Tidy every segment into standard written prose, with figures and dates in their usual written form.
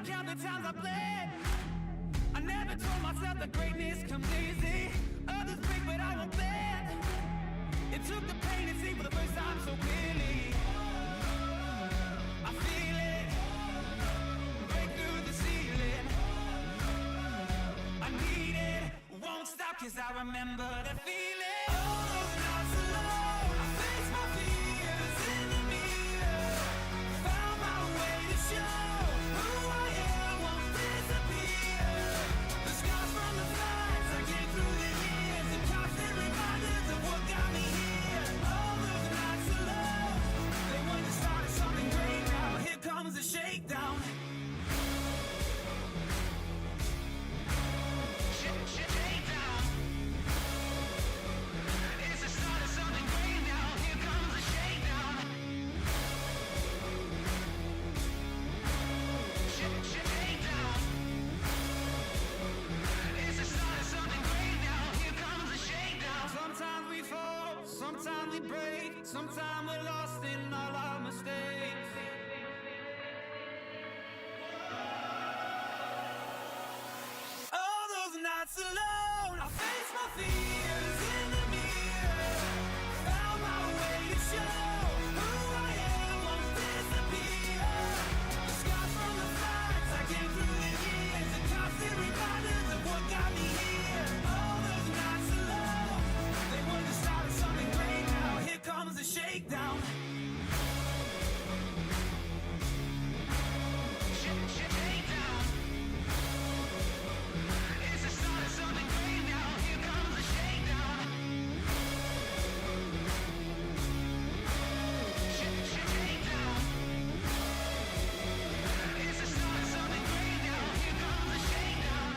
count the times I bled. I never told myself that greatness comes easy. Others break, but I won't bend. It took the pain to see for the first time so clearly. I feel it break through the ceiling. I need it, won't stop, 'cause I remember that feeling. All those nights alone, I face my fears in the mirror. Found my way to show who I am won't disappear. The scars from the fights I came through the years, the constant reminders of what got me here. All those nights alone, they were the start of something great. Now here comes the shakedown. Shakedown. It's the start of something great. Now here comes the shakedown. Shakedown. It's the start of something great. Now here comes the shakedown. Sometimes we fall, sometimes we break, sometimes we're lost in all our mistakes. All those nights alone, I face my fears in the mirror. Found my way to show who I am won't disappear. The scars from the fights I came through the years, the constant reminders of what got me here. All those nights alone, they were the start of something great. Now here comes the shakedown. Shakedown. It's the start of something great. Now here comes the shakedown. Shakedown. It's the start of something great. Now here comes the shakedown.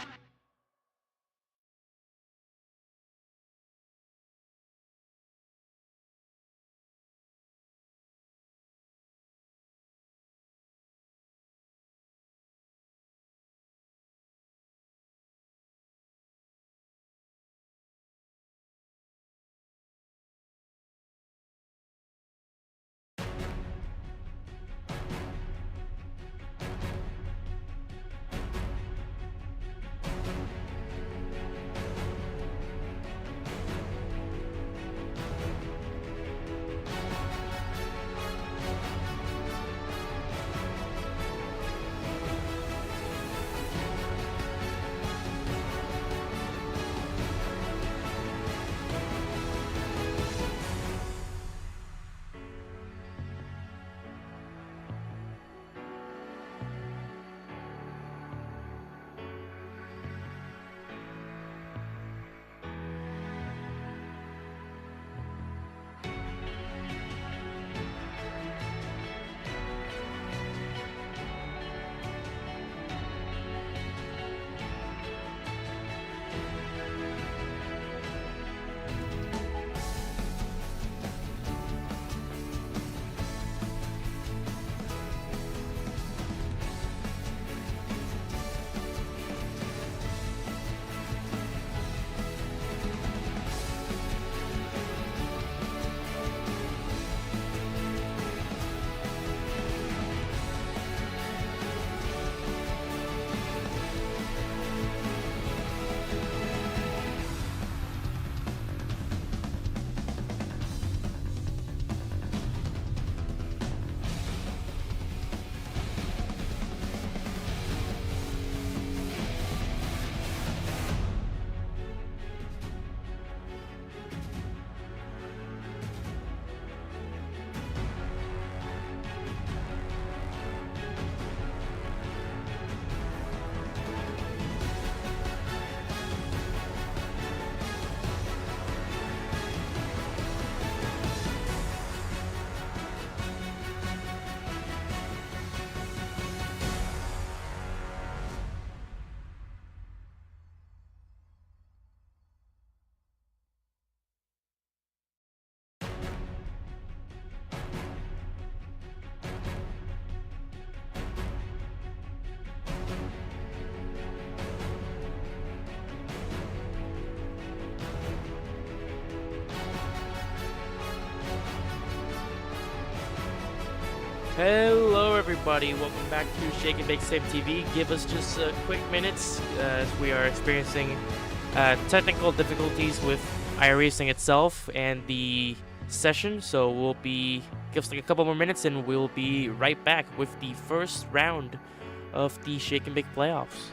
Hello everybody, welcome back to Shake and Bake Save TV. Give us just a quick minutes as we are experiencing technical difficulties with iRacing itself and the session, so give us like a couple more minutes and we'll be right back with the first round of the Shake and Bake playoffs.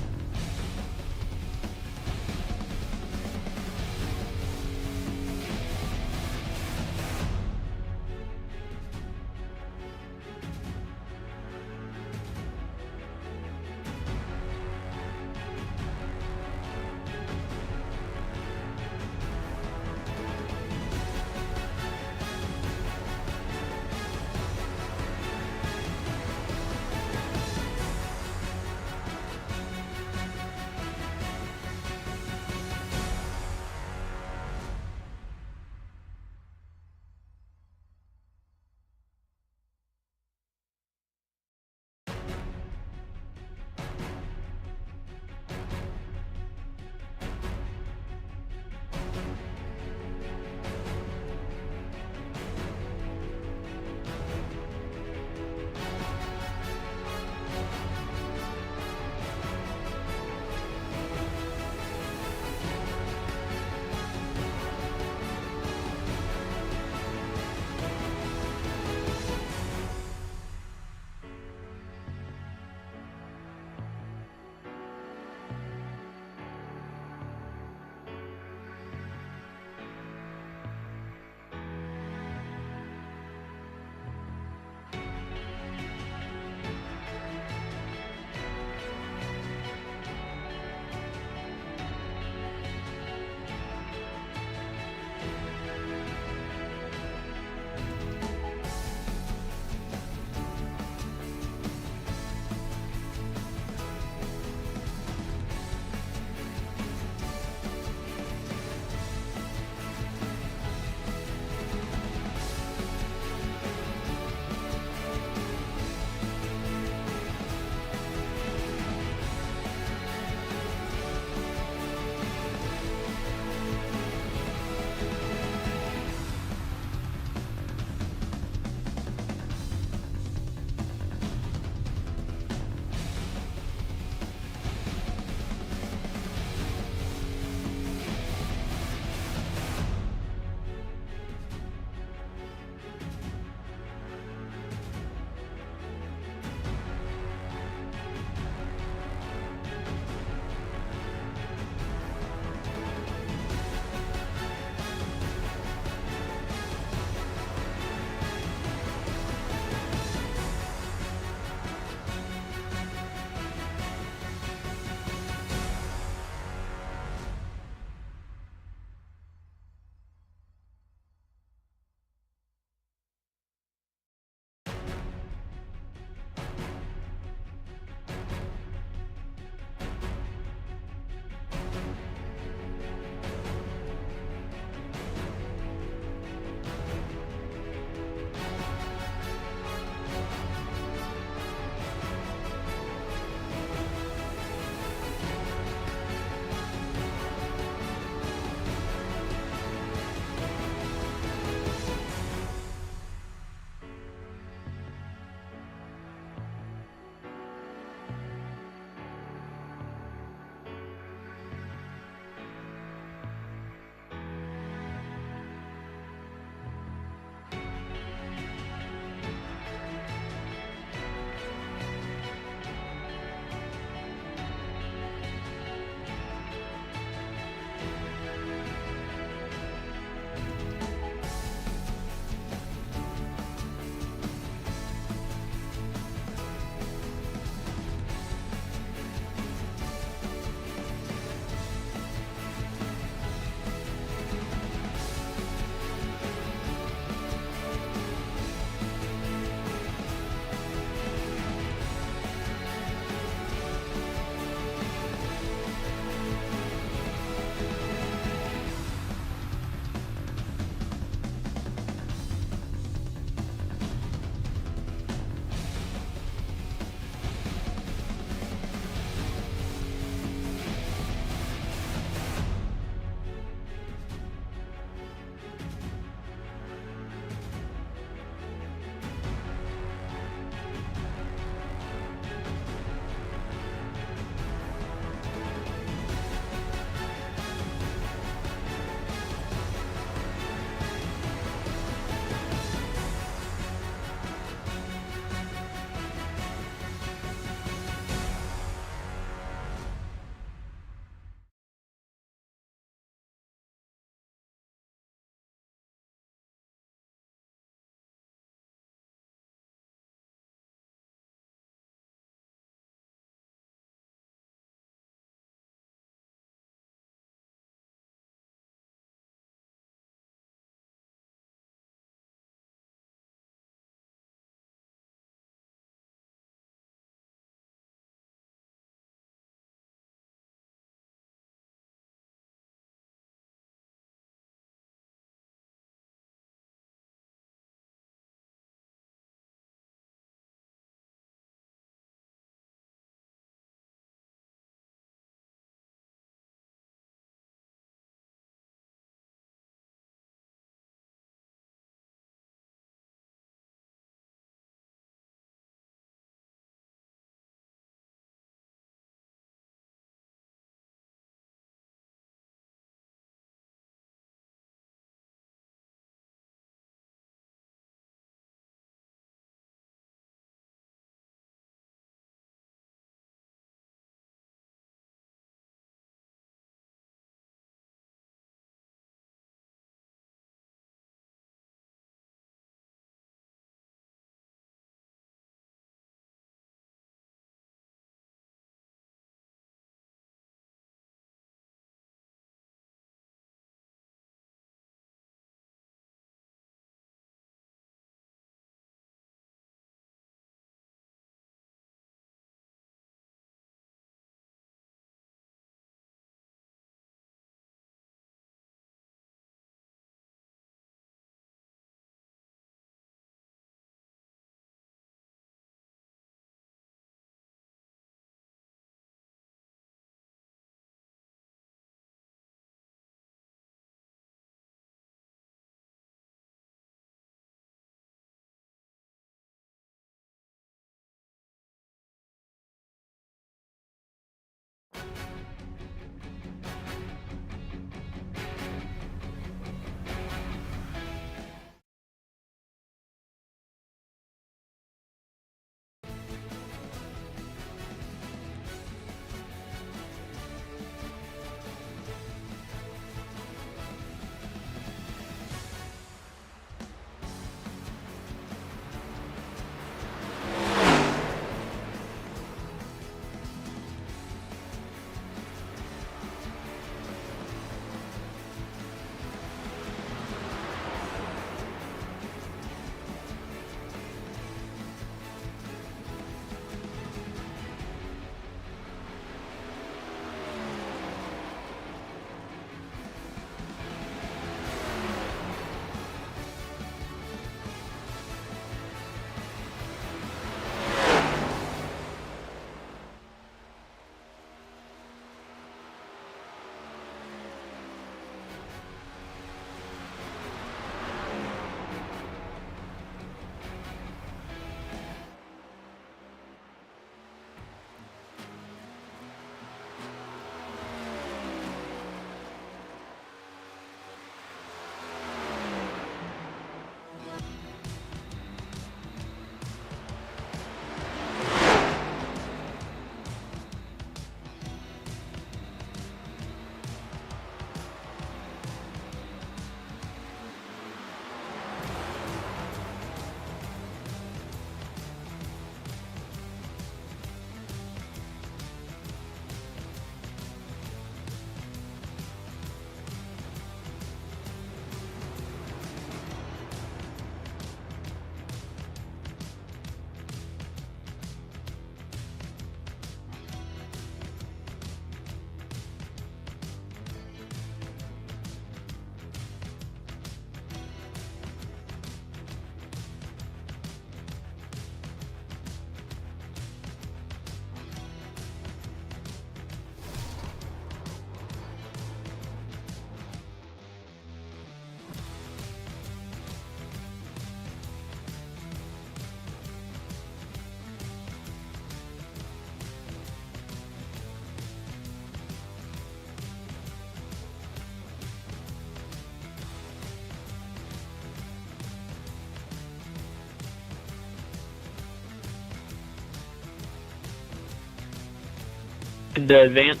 The advance.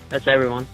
That's everyone.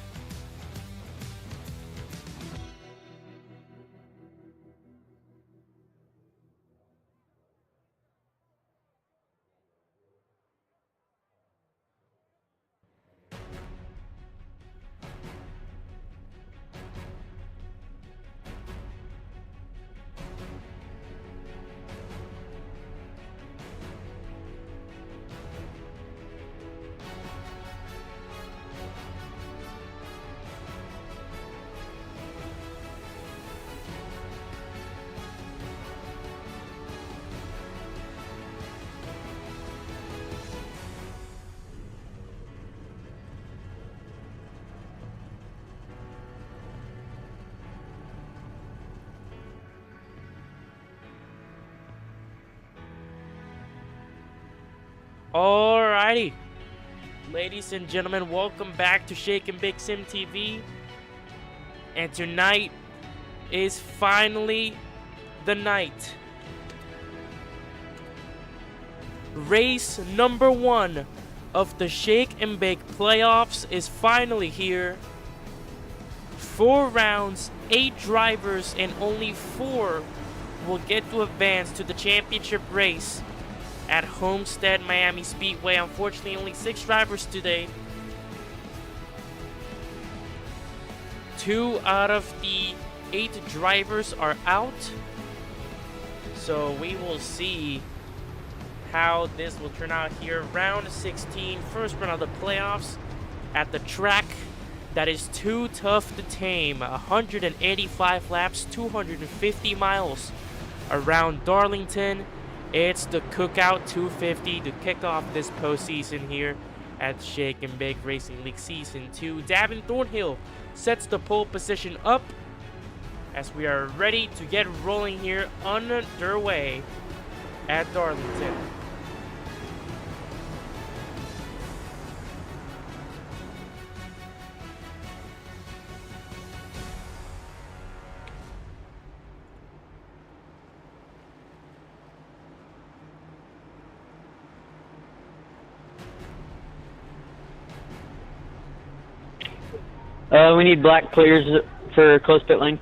Alrighty, ladies and gentlemen, welcome back to Shake and Bake Sim TV. And tonight is finally the night. Race number 1 of the Shake and Bake playoffs is finally here. 4 rounds, 8 drivers, and only 4 will get to advance to the championship race at Homestead Miami Speedway. Unfortunately, only 6 drivers today. 2 out of the 8 drivers are out. So we will see how this will turn out here. Round 16, first round of the playoffs at the track that is too tough to tame. 185 laps, 250 miles around Darlington. It's the Cookout 250 to kick off this postseason here at Shake and Bake Racing League Season 2. Davin Thornhill sets the pole position up as we are ready to get rolling here underway at Darlington. We need black clears for close pit lane.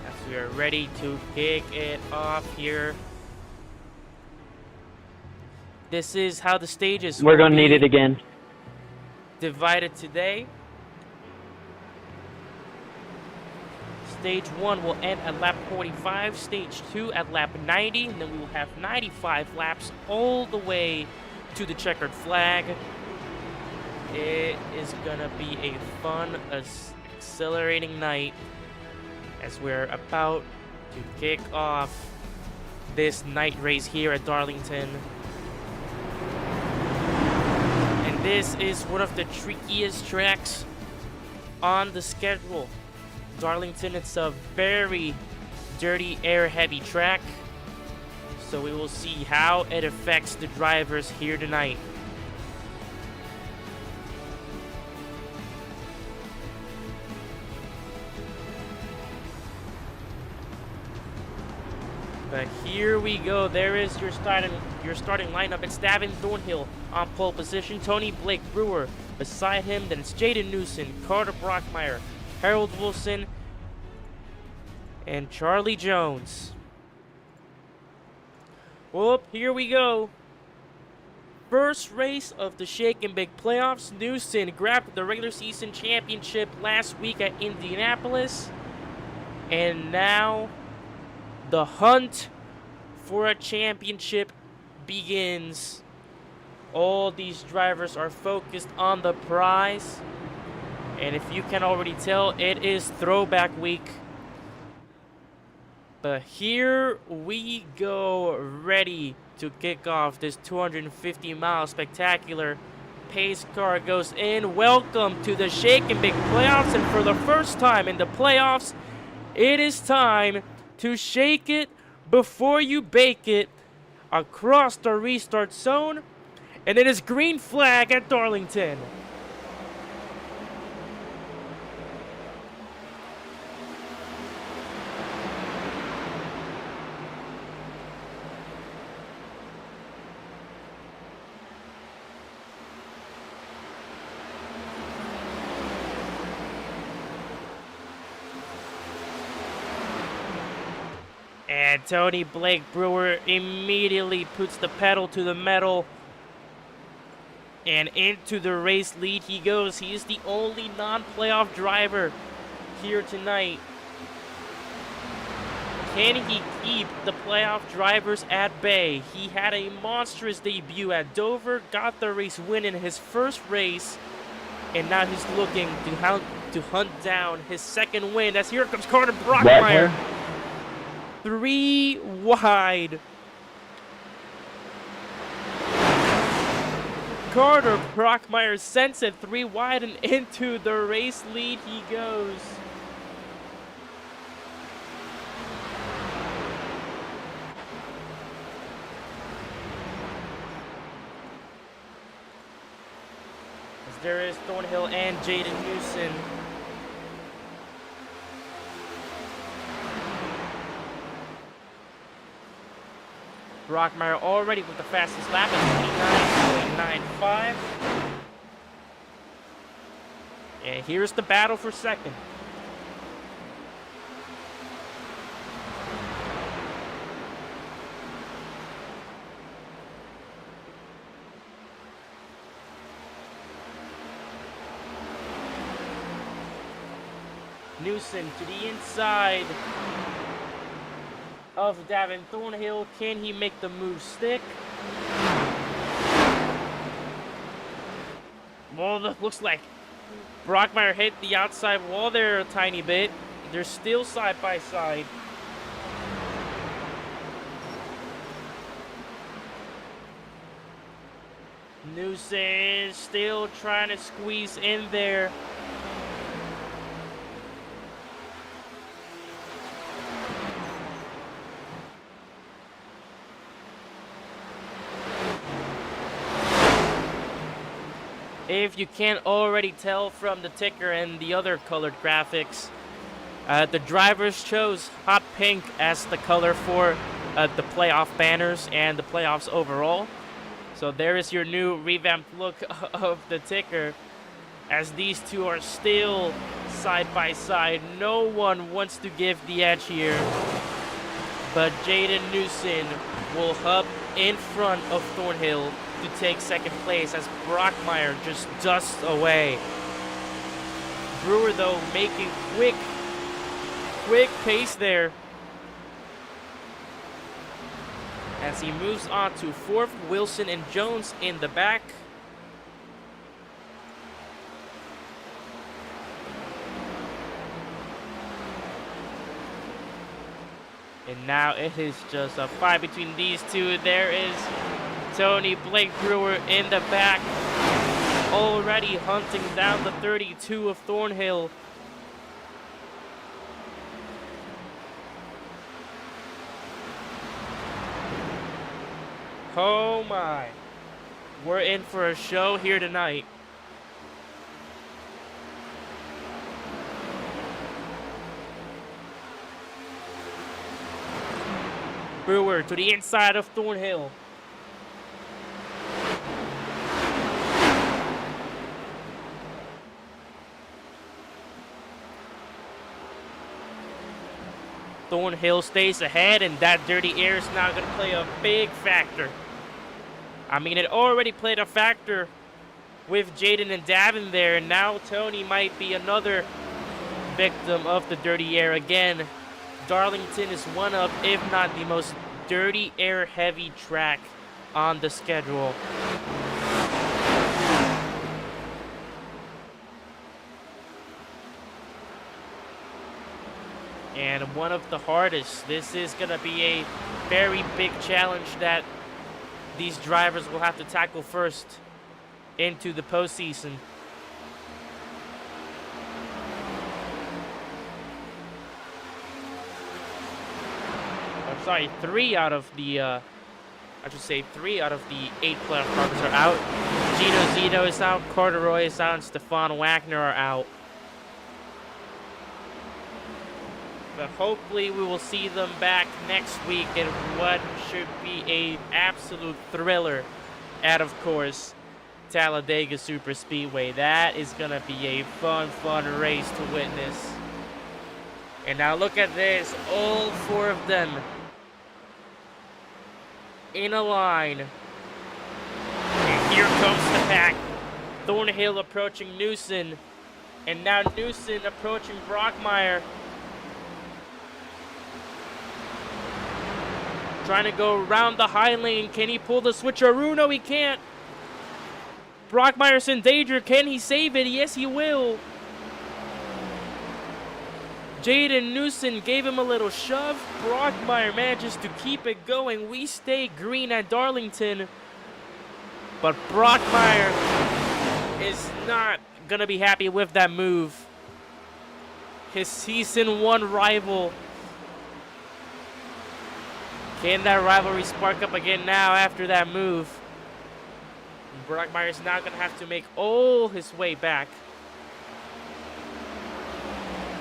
As we are ready to kick it off here. This is how the stages We're will gonna need be it again. divided today. Stage 1 will end at lap 45, stage 2 at lap 90, and then we will have 95 laps all the way to the checkered flag. It is gonna be a fun, accelerating night as we're about to kick off this night race here at Darlington. And this is one of the trickiest tracks on the schedule. Darlington, it's a very dirty, air-heavy track, so we will see how it affects the drivers here tonight. But here we go. There is your starting lineup. It's Davin Thornhill on pole position. Tony Blake Brewer beside him. Then it's Jaden Newson, Carter Brockmeyer, Harold Wilson, and Charlie Jones. Well, here we go. First race of the Shake and Bake playoffs. Newson grabbed the regular season championship last week at Indianapolis. And now the hunt for a championship begins. All these drivers are focused on the prize. And if you can already tell, it is throwback week. But here we go, ready to kick off this 250-mile spectacular. Pace car goes in. Welcome to the Shake and Bake playoffs. And for the first time in the playoffs, it is time to shake it before you bake it across the restart zone. And it is green flag at Darlington. And Tony Blake Brewer immediately puts the pedal to the metal. And into the race lead he goes. He is the only non-playoff driver here tonight. Can he keep the playoff drivers at bay? He had a monstrous debut at Dover, got the race win in his first race, and now he's looking to hunt down his second win. As here comes Carter Brockmeyer. 3 wide. Carter Brockmeyer sends it 3 wide, and into the race lead he goes. As there is Thornhill and Jaden Newson. Brockmeyer already with the fastest lap at 29.95. And here's the battle for second. Newson to the inside of Davin Thornhill. Can he make the move stick? Well, it looks like Brockmeyer hit the outside wall there a tiny bit. They're still side by side. Newson still trying to squeeze in there. If you can't already tell from the ticker and the other colored graphics, the drivers chose hot pink as the color for the playoff banners and the playoffs overall. So there is your new revamped look of the ticker, as these two are still side by side. No one wants to give the edge here, but Jaden Newson will hub in front of Thornhill to take second place as Brockmeyer just dusts away. Brewer, though, making quick pace there as he moves on to fourth. Wilson and Jones in the back. And now it is just a fight between these two. There is Tony Blake Brewer in the back, already hunting down the 32 of Thornhill. Oh my. We're in for a show here tonight. Brewer to the inside of Thornhill. Thornhill stays ahead, and that dirty air is now going to play a big factor. I mean, it already played a factor with Jaden and Davin there, and now Tony might be another victim of the dirty air again. Darlington is one of, if not the most dirty air heavy track on the schedule. And one of the hardest. This is going to be a very big challenge that these drivers will have to tackle first into the postseason. Sorry, three out of the 8 playoff drivers are out. Gino Zito is out, Corduroy is out, and Stefan Wagner are out. But hopefully we will see them back next week in what should be an absolute thriller at, of course, Talladega Superspeedway. That is going to be a fun race to witness. And now look at this, all four of them in a line. And here comes the pack. Thornhill approaching Newson. And now Newson approaching Brockmeyer. Trying to go around the high lane. Can he pull the switcheroo? No, he can't. Brockmeyer's in danger. Can he save it? Yes, he will. Jaden Newson gave him a little shove. Brockmeyer manages to keep it going. We stay green at Darlington. But Brockmeyer is not going to be happy with that move. His season 1 rival. Can that rivalry spark up again now after that move? Brockmeyer is now going to have to make all his way back.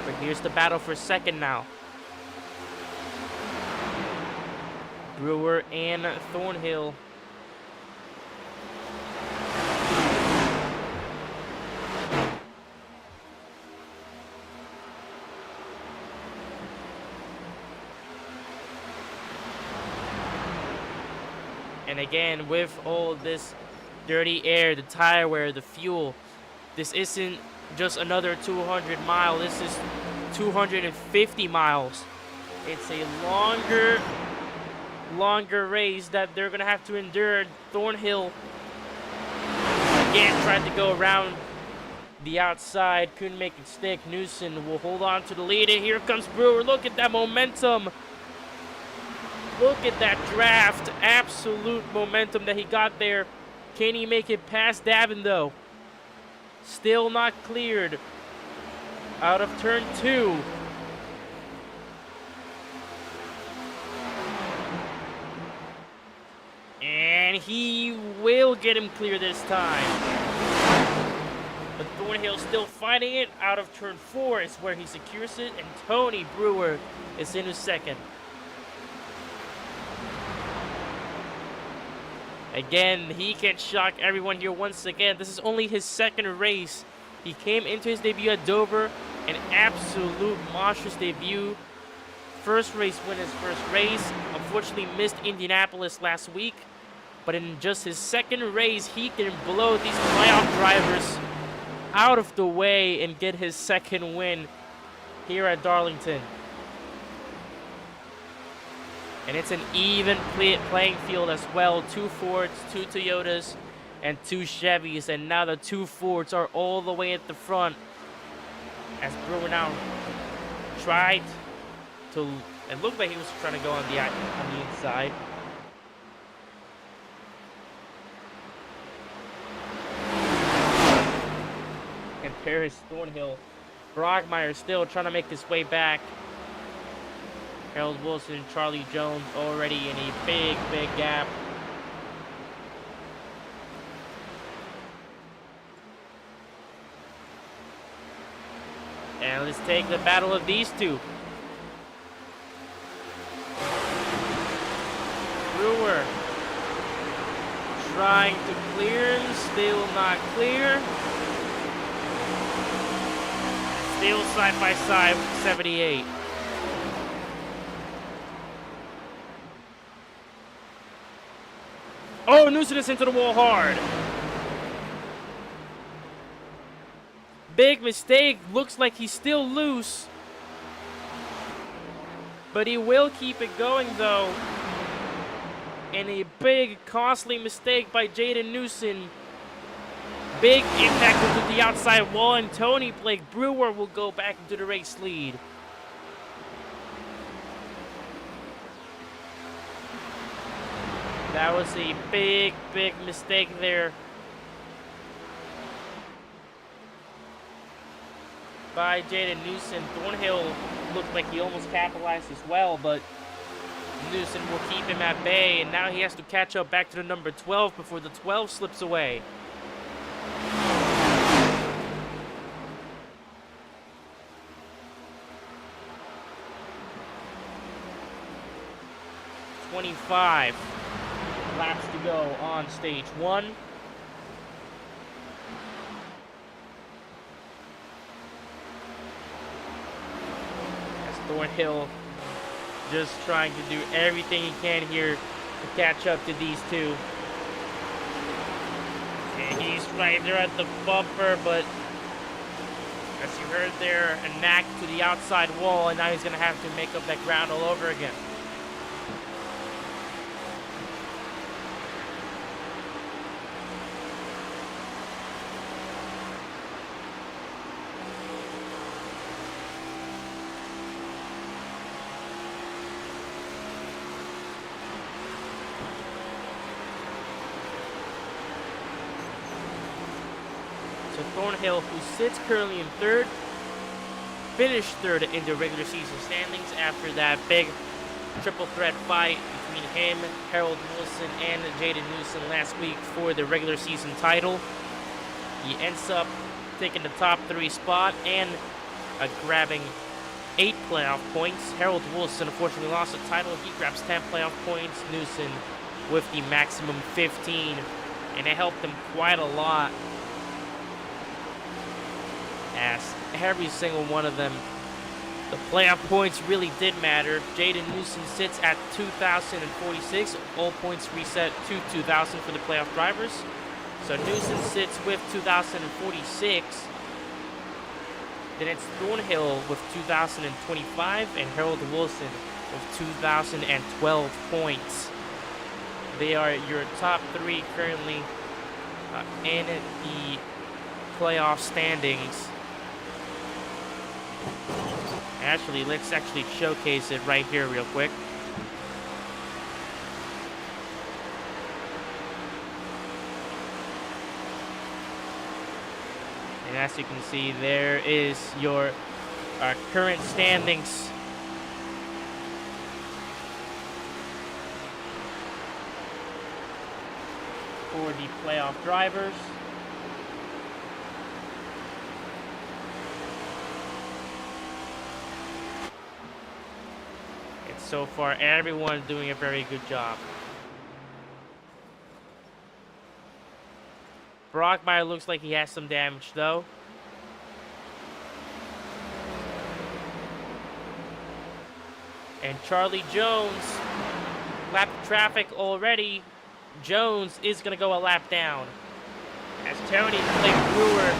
But here's the battle for second now. Brewer and Thornhill. And again, with all this dirty air, the tire wear, the fuel, this isn't just another 200 mile. This is 250 miles. It's a longer race that they're gonna have to endure. Thornhill again tried to go around the outside, couldn't make it stick. Newson will hold on to the lead, and here comes Brewer. Look at that momentum. Look at that draft. Absolute momentum that he got there. Can he make it past Davin though? Still not cleared out of turn 2. And he will get him clear this time. But Thornhill still fighting it. Out of turn 4 is where he secures it, and Tony Brewer is in his second. Again, he can shock everyone here once again. This is only his second race. He came into his debut at Dover, an absolute monstrous debut. First race win his first race. Unfortunately missed Indianapolis last week. But in just his second race, he can blow these playoff drivers out of the way and get his second win here at Darlington. And it's an even playing field as well. 2 Fords, 2 Toyotas, and 2 Chevys. And now the 2 Fords are all the way at the front. As Brewer now tried to, it looked like he was trying to go on the inside. And Paris Thornhill, Brockmeyer still trying to make his way back. Harold Wilson, Charlie Jones already in a big gap. And let's take the battle of these two. Brewer trying to clear, still not clear. Still side by side with 78. Oh, Newson is into the wall hard. Big mistake. Looks like he's still loose. But he will keep it going, though. And a big, costly mistake by Jaden Newson. Big impact into the outside wall, and Tony Blake Brewer will go back into the race lead. That was a big mistake there by Jaden Newson. Thornhill looked like he almost capitalized as well, but Newson will keep him at bay, and now he has to catch up back to the number 12 before the 12 slips away. "25 laps to go on stage 1. As Thornhill just trying to do everything he can here to catch up to these two. And he's right there at the bumper, but as you heard there, a knack to the outside wall, and now he's going to have to make up that ground all over again. So Thornhill, who sits currently in 3rd, finished 3rd in the regular season standings after that big triple threat fight between him, Harold Wilson, and Jaden Newson last week for the regular season title. He ends up taking the top 3 spot and grabbing 8 playoff points. Harold Wilson unfortunately lost the title. He grabs 10 playoff points. Newson with the maximum 15, and it helped him quite a lot, as every single one of them, the playoff points really did matter. Jaden Newson sits at 2,046. All points reset to 2,000 for the playoff drivers. So Newson sits with 2,046. Then it's Thornhill with 2,025 and Harold Wilson with 2,012 points. They are your top 3 currently in the playoff standings. Actually, let's actually showcase it right here real quick. And as you can see, there is your current standings. For the playoff drivers. so far. Everyone's doing a very good job. Brockmeyer looks like he has some damage, though. And Charlie Jones lapped traffic already. Jones is going to go a lap down. As Tony Blake Brewer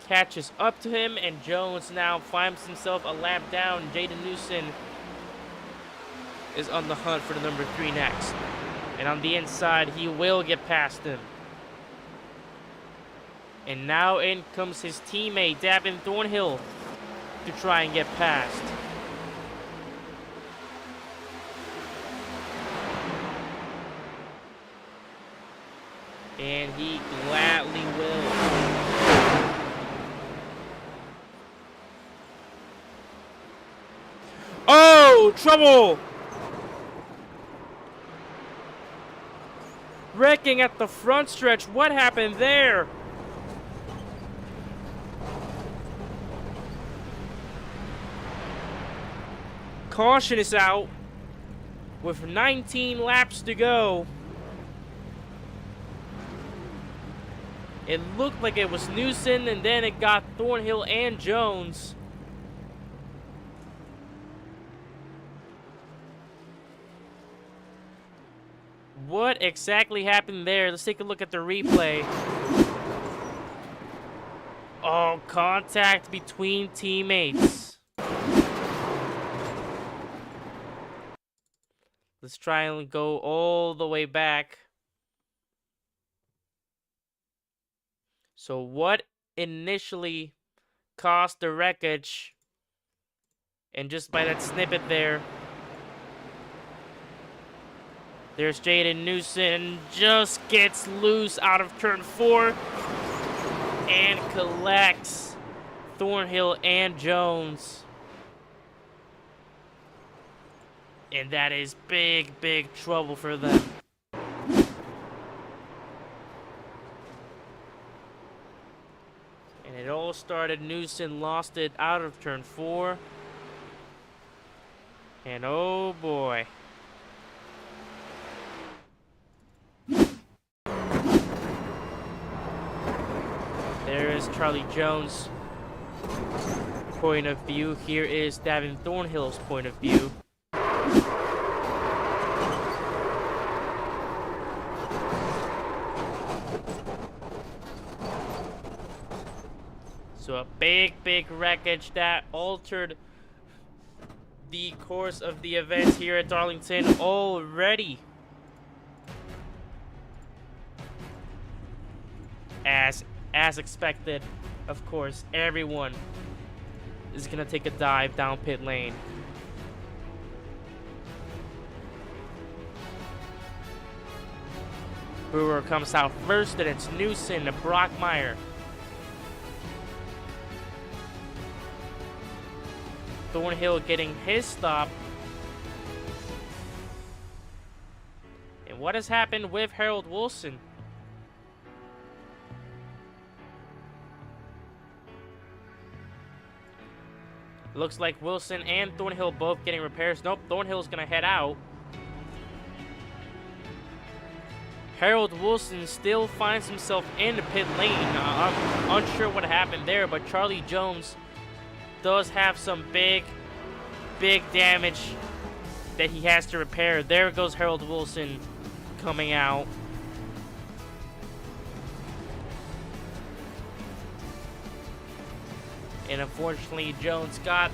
catches up to him, and Jones now finds himself a lap down. Jaden Newson is on the hunt for the number 3 next. And on the inside, he will get past him. And now in comes his teammate, Davin Thornhill, to try and get past. And he gladly will. Oh, trouble! Wrecking at the front stretch. What happened there? Caution is out with 19 laps to go. It looked like it was Newson, and then it got Thornhill and Jones. What exactly happened there? Let's take a look at the replay. Oh, contact between teammates. Let's try and go all the way back. So what initially caused the wreckage? And just by that snippet there, there's Jaden Newson, just gets loose out of turn 4 and collects Thornhill and Jones. And that is big, big trouble for them. And it all started, Newson lost it out of turn 4. And oh boy. There is Charlie Jones' point of view. Here is Davin Thornhill's point of view. So a big, big wreckage that altered the course of the event here at Darlington already. As expected, of course, everyone is gonna take a dive down pit lane. Brewer comes out first, and it's Newson to Brockmeyer. Thornhill getting his stop. And what has happened with Harold Wilson? Looks like Wilson and Thornhill both getting repairs. Nope, Thornhill's gonna head out. Harold Wilson still finds himself in the pit lane. I'm unsure what happened there, but Charlie Jones does have some big damage that he has to repair. There goes Harold Wilson coming out. And unfortunately, Jones got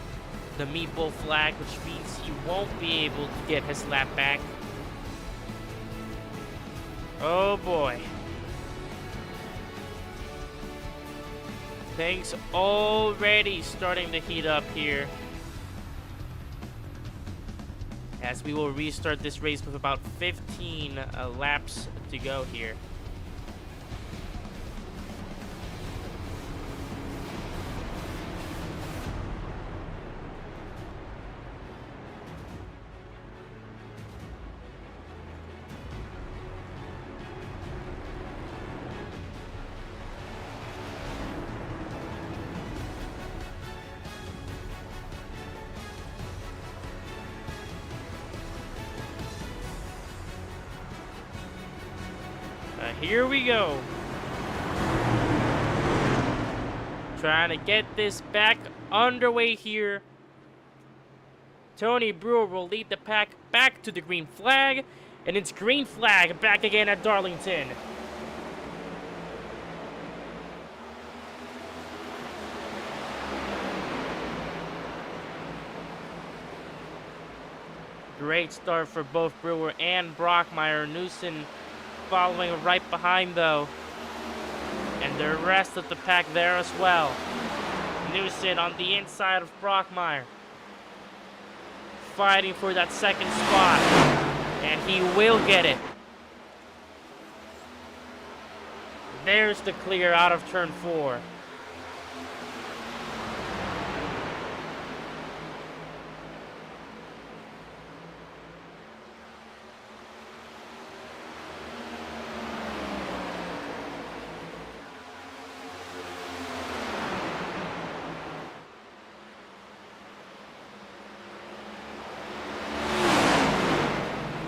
the meatball flag, which means he won't be able to get his lap back. Oh boy. Things already starting to heat up here, as we will restart this race with about 15 laps to go here. Here we go. Trying to get this back underway here. Tony Brewer will lead the pack back to the green flag. And it's green flag back again at Darlington. Great start for both Brewer and Brockmeyer. Newson following right behind though. And the rest of the pack there as well. Newson on the inside of Brockmeyer. Fighting for that second spot. And he will get it. There's the clear out of turn 4.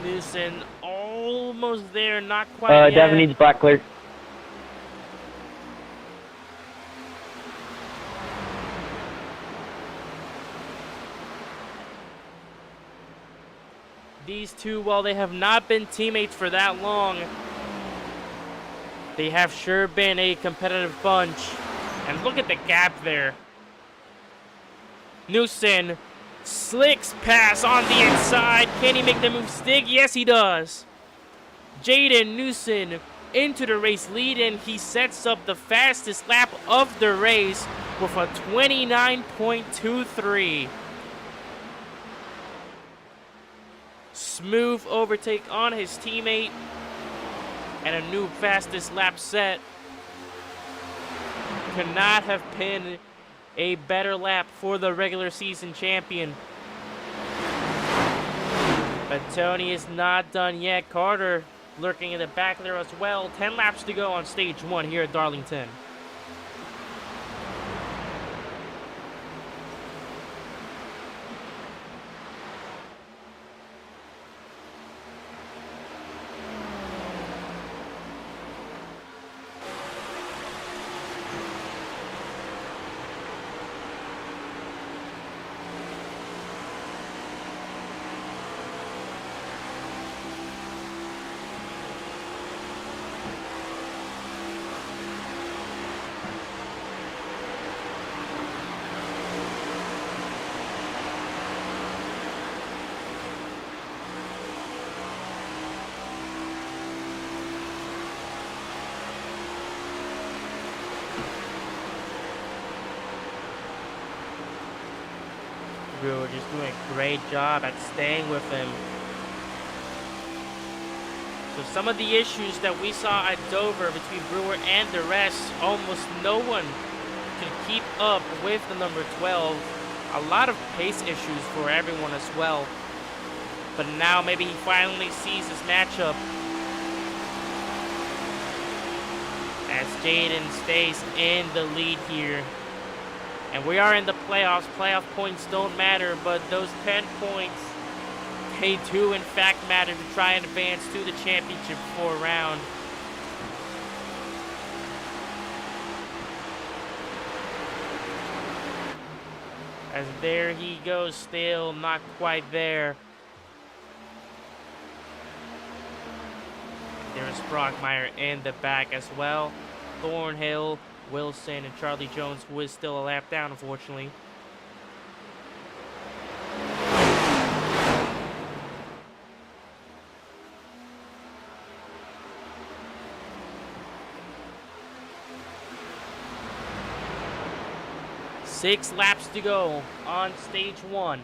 Newson almost there, not quite yet. Devin needs black clear. These two, while they have not been teammates for that long, they have sure been a competitive bunch. And look at the gap there. Newson, slicks pass on the inside. Can he make the move stick? Yes, he does. Jaden Newson into the race lead, and he sets up the fastest lap of the race with a 29.23. Smooth overtake on his teammate and a new fastest lap set. Could not have been a better lap for the regular season champion. But Tony is not done yet. Carter lurking in the back there as well. 10 laps to go on stage 1 here at Darlington. Brewer just doing a great job at staying with him. So some of the issues that we saw at Dover between Brewer and the rest, almost no one could keep up with the number 12. A lot of pace issues for everyone as well. But now maybe he finally sees his matchup. As Jaden stays in the lead here. And we are in the playoffs. Playoff points don't matter, but those 10 points, they do in fact matter to try and advance to the championship 4 round. As there he goes, still not quite there. There's Brockmeyer in the back as well. Thornhill, Wilson, and Charlie Jones, who is still a lap down, unfortunately. Six laps to go on stage 1.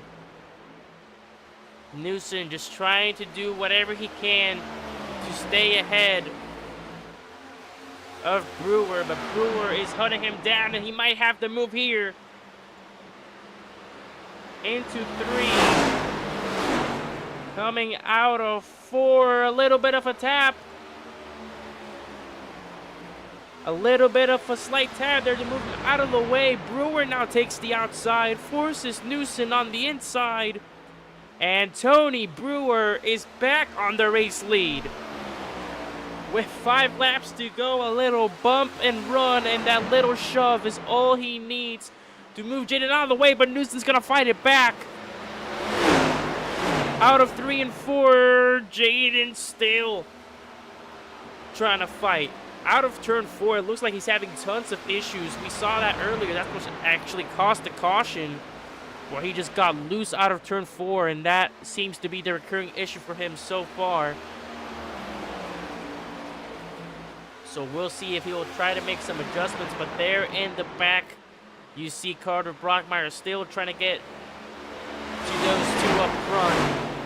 Newson just trying to do whatever he can to stay ahead of Brewer, but Brewer is hunting him down, and he might have to move here. Into 3. Coming out of 4, a little bit of a tap. A little bit of a slight tap there to move him out of the way. Brewer now takes the outside, forces Newson on the inside. And Tony Brewer is back on the race lead. With 5 laps to go, a little bump and run, and that little shove is all he needs to move Jaden out of the way, but Newson's gonna fight it back. Out of 3 and 4, Jaden still trying to fight. Out of turn 4, it looks like he's having tons of issues. We saw that earlier. That's what actually caused the caution, where he just got loose out of turn 4, and that seems to be the recurring issue for him so far. So we'll see if he will try to make some adjustments, but there in the back, you see Carter Brockmeyer still trying to get to those 2 up front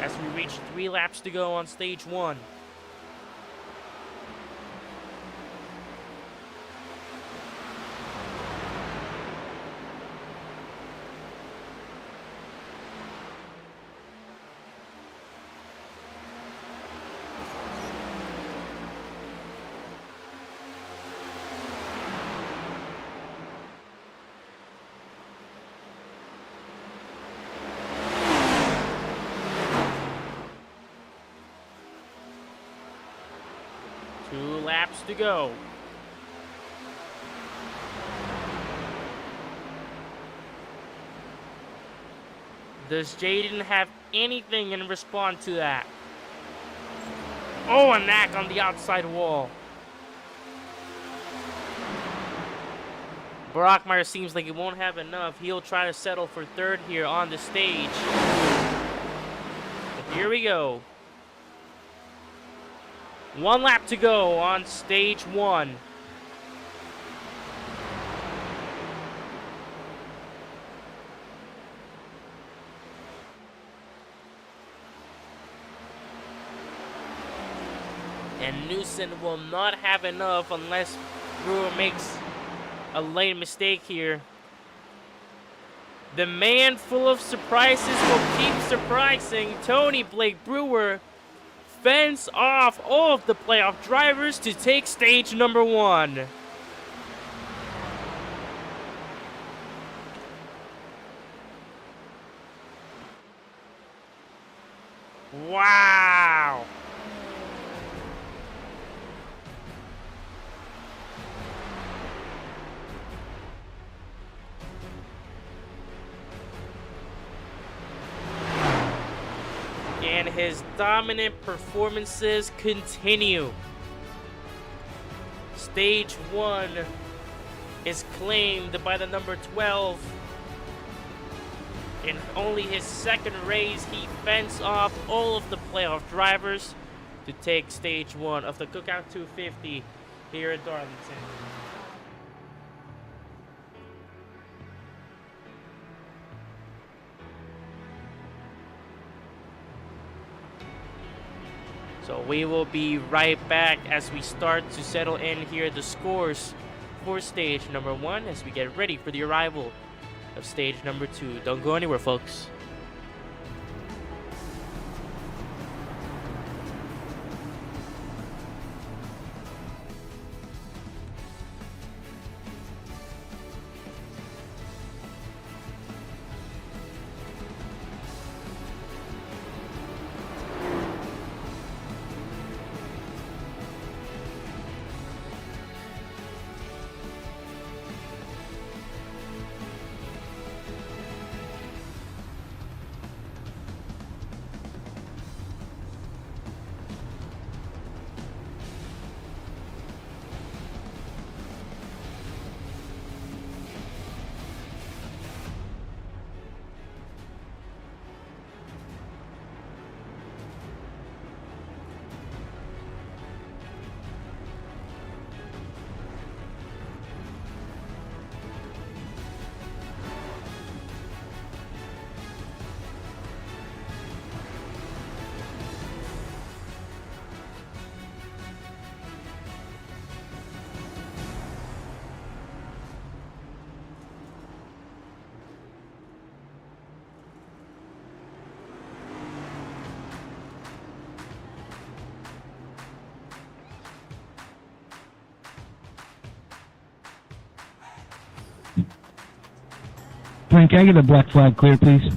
as we reach 3 laps to go on stage 1. Laps to go. Does Jaden have anything in response to that? Oh, a knack on the outside wall. Brockmeyer seems like he won't have enough. He'll try to settle for 3rd here on the stage. But here we go. 1 lap to go on stage 1. And Newson will not have enough unless Brewer makes a late mistake here. The man full of surprises will keep surprising. Tony Blake Brewer fends off all of the playoff drivers to take stage number 1. Wow! And his dominant performances continue. Stage 1 is claimed by the number 12. In only his 2nd race, he fends off all of the playoff drivers to take stage 1 of the Cookout 250 here at Darlington. So we will be right back as we start to settle in here the scores for stage number 1 as we get ready for the arrival of stage number 2. Don't go anywhere, folks. Frank, can I get a black flag clear, please?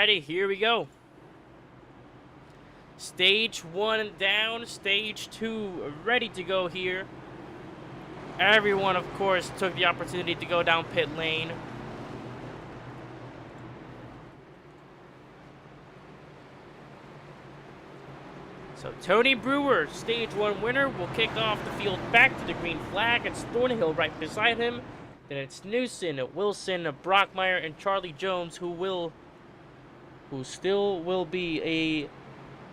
Alrighty, here we go. Stage 1 down, stage 2 ready to go here. Everyone, of course, took the opportunity to go down pit lane. So Tony Brewer, stage 1 winner, will kick off the field back to the green flag. It's Thornhill right beside him. Then it's Newson, Wilson, Brockmeyer, and Charlie Jones who still will be a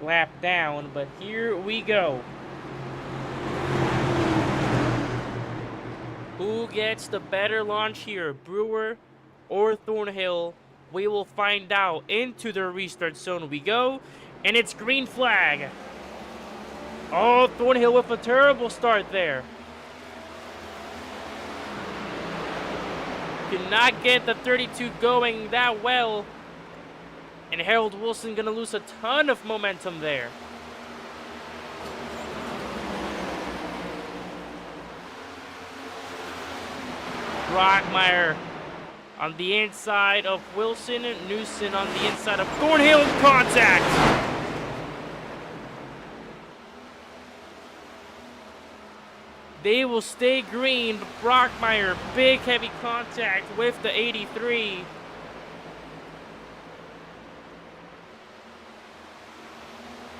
lap down. But here we go. Who gets the better launch here, Brewer or Thornhill? We will find out. Into the restart zone we go, and it's green flag. Oh, Thornhill with a terrible start there. Could not get the 32 going that well. And Harold Wilson gonna lose a ton of momentum there. Brockmeyer on the inside of Wilson, and Newson on the inside of Thornhill. Contact! They will stay green, but Brockmeyer, big heavy contact with the 83.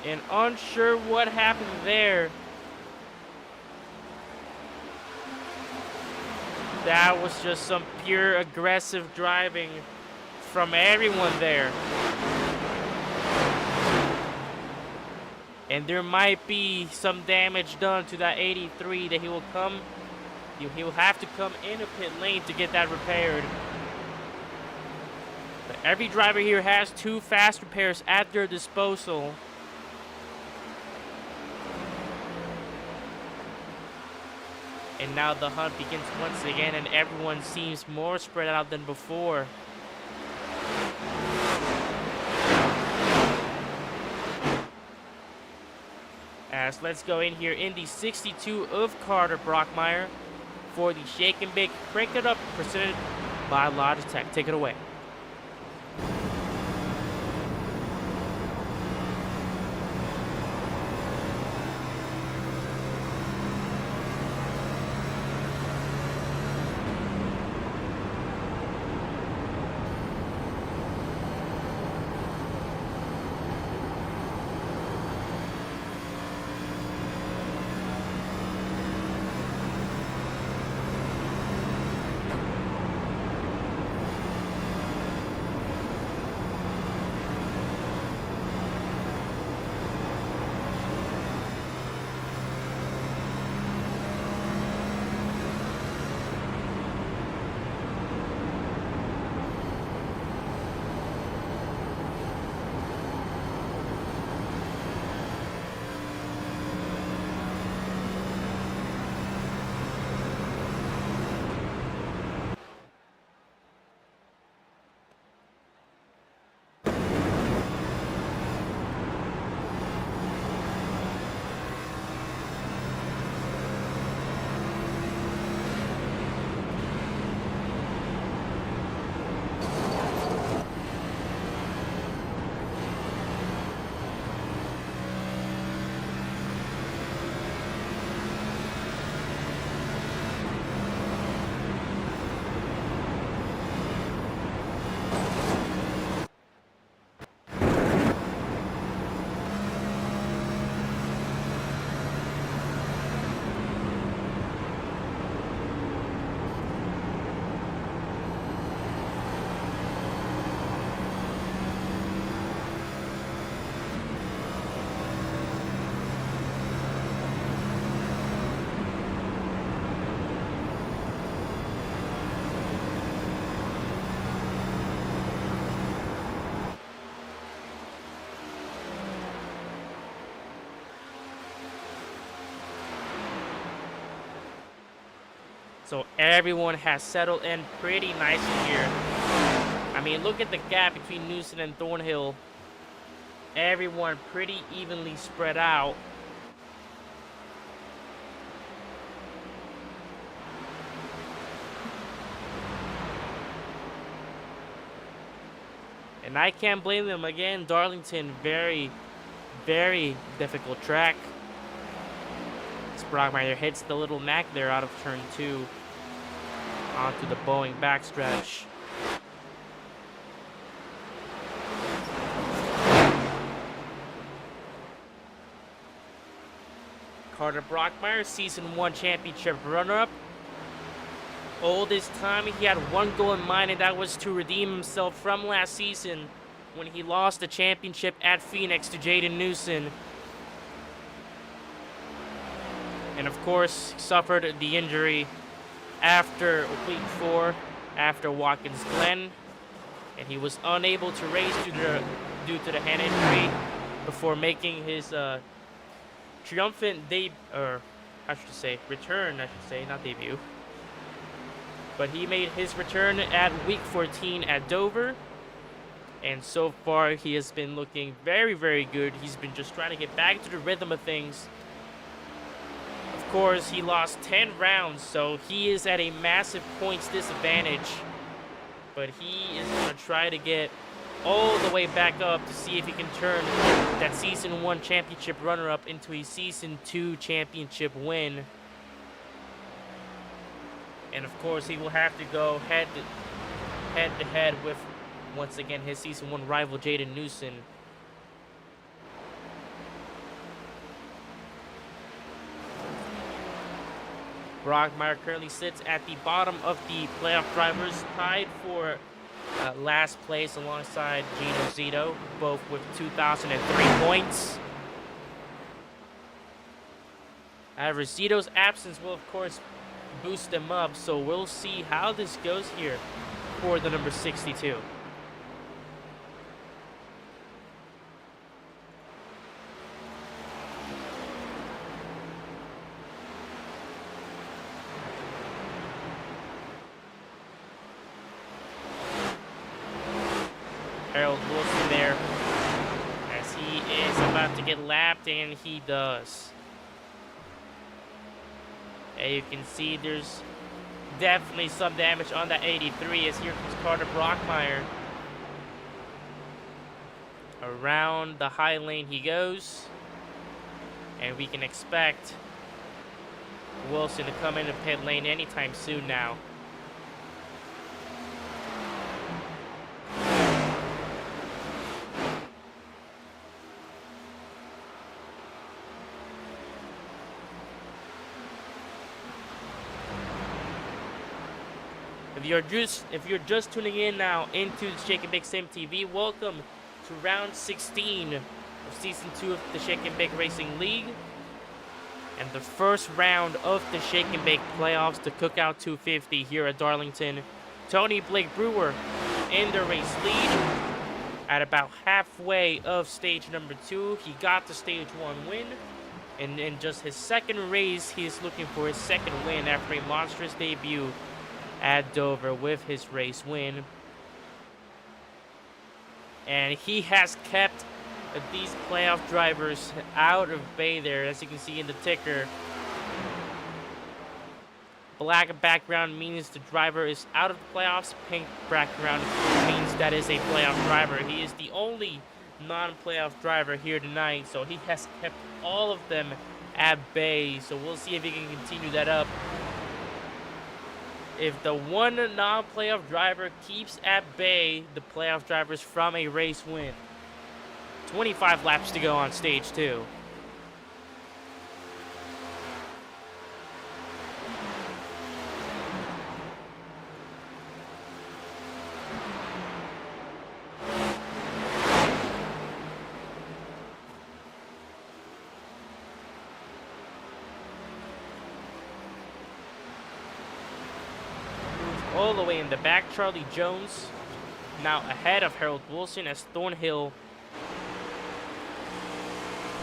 And unsure what happened there. That was just some pure aggressive driving from everyone there. And there might be some damage done to that 83 that he will have to come in a pit lane to get that repaired. But every driver here has 2 fast repairs at their disposal. And now the hunt begins once again, and everyone seems more spread out than before. As let's go in here in the 62 of Carter Brockmeyer for the Shake and Bake Crank It Up presented by Logitech. Take it away. So everyone has settled in pretty nicely here. I mean, look at the gap between Newson and Thornhill. Everyone pretty evenly spread out. And I can't blame them. Again, Darlington, very, very difficult track. Brockmeyer hits the little Mac there out of turn 2 onto the Boeing backstretch. Carter Brockmeyer, Season 1 championship runner-up. Oldest time, he had one goal in mind, and that was to redeem himself from last season when he lost the championship at Phoenix to Jaden Newson. And of course, suffered the injury after week 4, after Watkins Glen, and he was unable to race due to the hand injury before making his triumphant return, not debut. But he made his return at week 14 at Dover, and so far he has been looking very, very good. He's been just trying to get back to the rhythm of things. Of course, he lost 10 rounds, so he is at a massive points disadvantage. But he is going to try to get all the way back up to see if he can turn that Season 1 championship runner-up into a Season 2 championship win. And of course, he will have to go head-to-head with, once again, his Season 1 rival, Jaden Newson. Brockmeyer currently sits at the bottom of the playoff drivers, tied for last place alongside Gino Zito, both with 2,003 points. However, Zito's absence will, of course, boost them up, so we'll see how this goes here for the number 62. Harold Wilson there, as he is about to get lapped, and he does. And you can see there's definitely some damage on that 83, as here comes Carter Brockmeyer. Around the high lane he goes, and we can expect Wilson to come into pit lane anytime soon now. If you're just tuning in now into the Shake and Bake Sim TV, welcome to round 16 of season 2 of the Shake and Bake Racing League, and the first round of the Shake and Bake playoffs, the Cookout 250 here at Darlington. Tony Blake Brewer in the race lead at about halfway of stage number 2. He got the stage 1 win, and in just his second race, he is looking for his second win after a monstrous debut at Dover with his race win. And he has kept these playoff drivers out of bay there, as you can see in the ticker. Black background means the driver is out of the playoffs. Pink background means that is a playoff driver. He is the only non-playoff driver here tonight, so he has kept all of them at bay. So we'll see if he can continue that up. If the one non-playoff driver keeps at bay the playoff drivers from a race win. 25 laps to go on stage 2. All the way in the back, Charlie Jones now ahead of Harold Wilson as Thornhill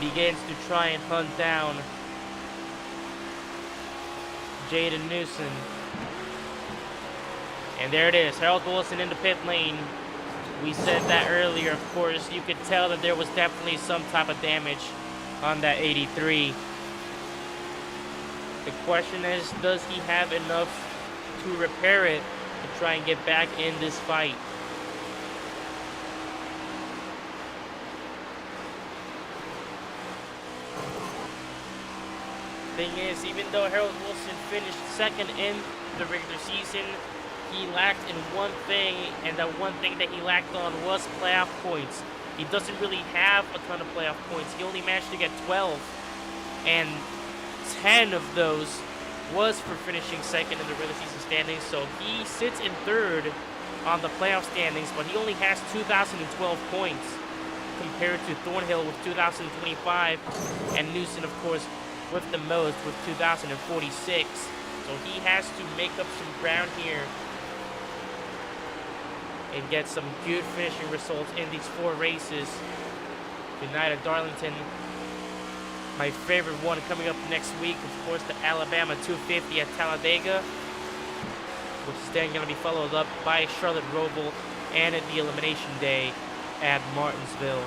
begins to try and hunt down Jaden Newson. And there it is, Harold Wilson in the pit lane. We said that earlier, of course. You could tell that there was definitely some type of damage on that 83. The question is, does he have enough to repair it to try and get back in this fight? Thing is, even though Harold Wilson finished second in the regular season, he lacked in one thing, and that one thing that he lacked on was playoff points. He doesn't really have a ton of playoff points. He only managed to get 12, and 10 of those was for finishing second in the regular season standings. So he sits in third on the playoff standings, but he only has 2,012 points compared to Thornhill with 2,025, and Newson, of course, with the most with 2,046. So he has to make up some ground here and get some good finishing results in these 4 races. Tonight at Darlington, my favorite one coming up next week, of course, the Alabama 250 at Talladega, which is then going to be followed up by Charlotte Roval and at the Elimination Day at Martinsville.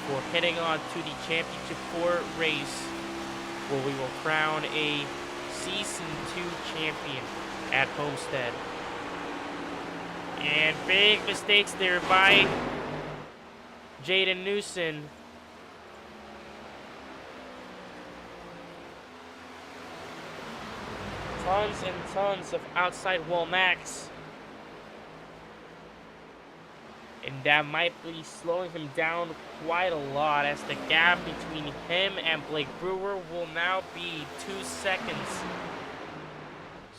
Before heading on to the Championship 4 race, where we will crown a Season 2 champion at Homestead. And big mistakes there by Jaden Newson. Tons and tons of outside wall max. And that might be slowing him down quite a lot, as the gap between him and Blake Brewer will now be 2 seconds.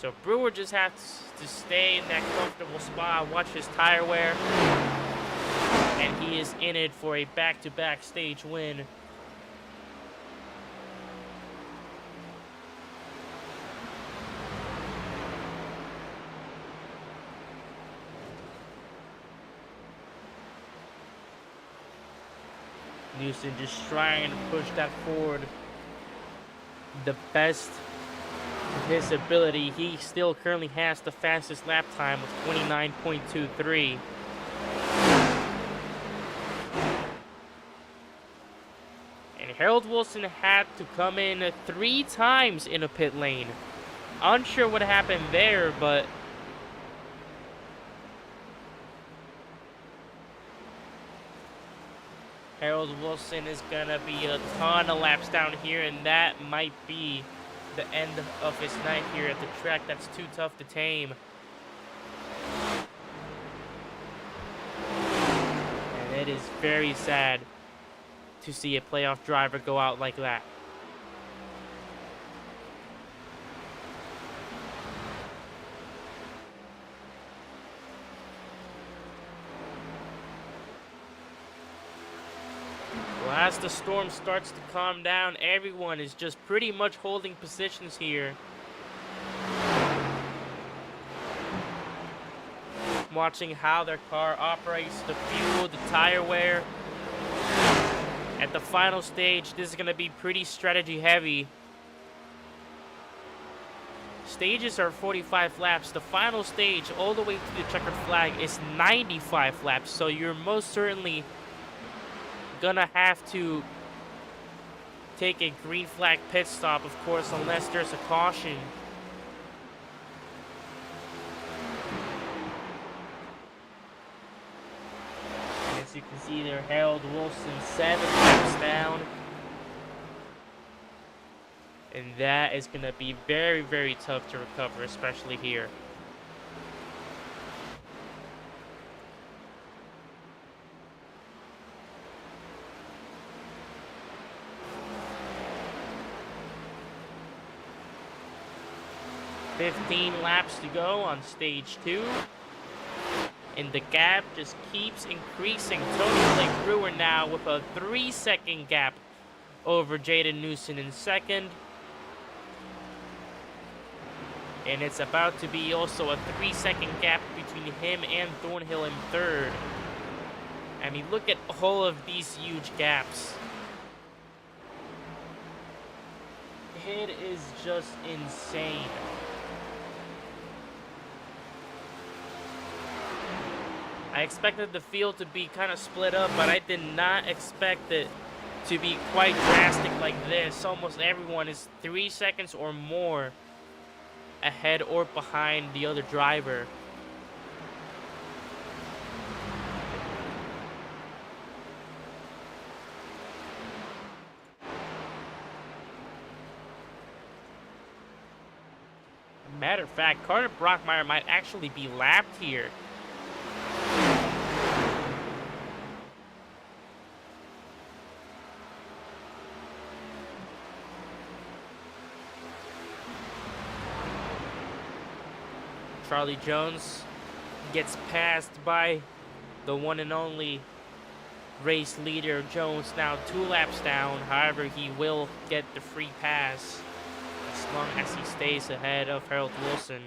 So Brewer just has to stay in that comfortable spot, watch his tire wear, and he is in it for a back-to-back stage win. Newson just trying to push that forward the best of his ability. He still currently has the fastest lap time of 29.23. And Harold Wilson had to come in 3 times in a pit lane. Unsure what happened there, but Harold Wilson is gonna be a ton of laps down here, and that might be the end of his night here at the track that's too tough to tame. And it is very sad to see a playoff driver go out like that. Well, as the storm starts to calm down, everyone is just pretty much holding positions here. Watching how their car operates, the fuel, the tire wear. At the final stage, this is going to be pretty strategy heavy. Stages are 45 laps. The final stage, all the way to the checkered flag, is 95 laps. So you're most certainly gonna have to take a green flag pit stop, of course, unless there's a caution. And as you can see there, Harold Wilson 7 laps down. And that is gonna be very, very tough to recover, especially here. $15 laps to go on stage 2. And the gap just keeps increasing. Tony Blake Brewer now with a 3-second gap over Jaden Newson in second. And it's about to be also a 3-second gap between him and Thornhill in third. I mean, look at all of these huge gaps. It is just insane. I expected the field to be kind of split up, but I did not expect it to be quite drastic like this. Almost everyone is 3 seconds or more ahead or behind the other driver. Matter of fact, Carter Brockmeyer might actually be lapped here. Charlie Jones gets passed by the one and only race leader. Jones now 2 laps down. However, he will get the free pass as long as he stays ahead of Harold Wilson.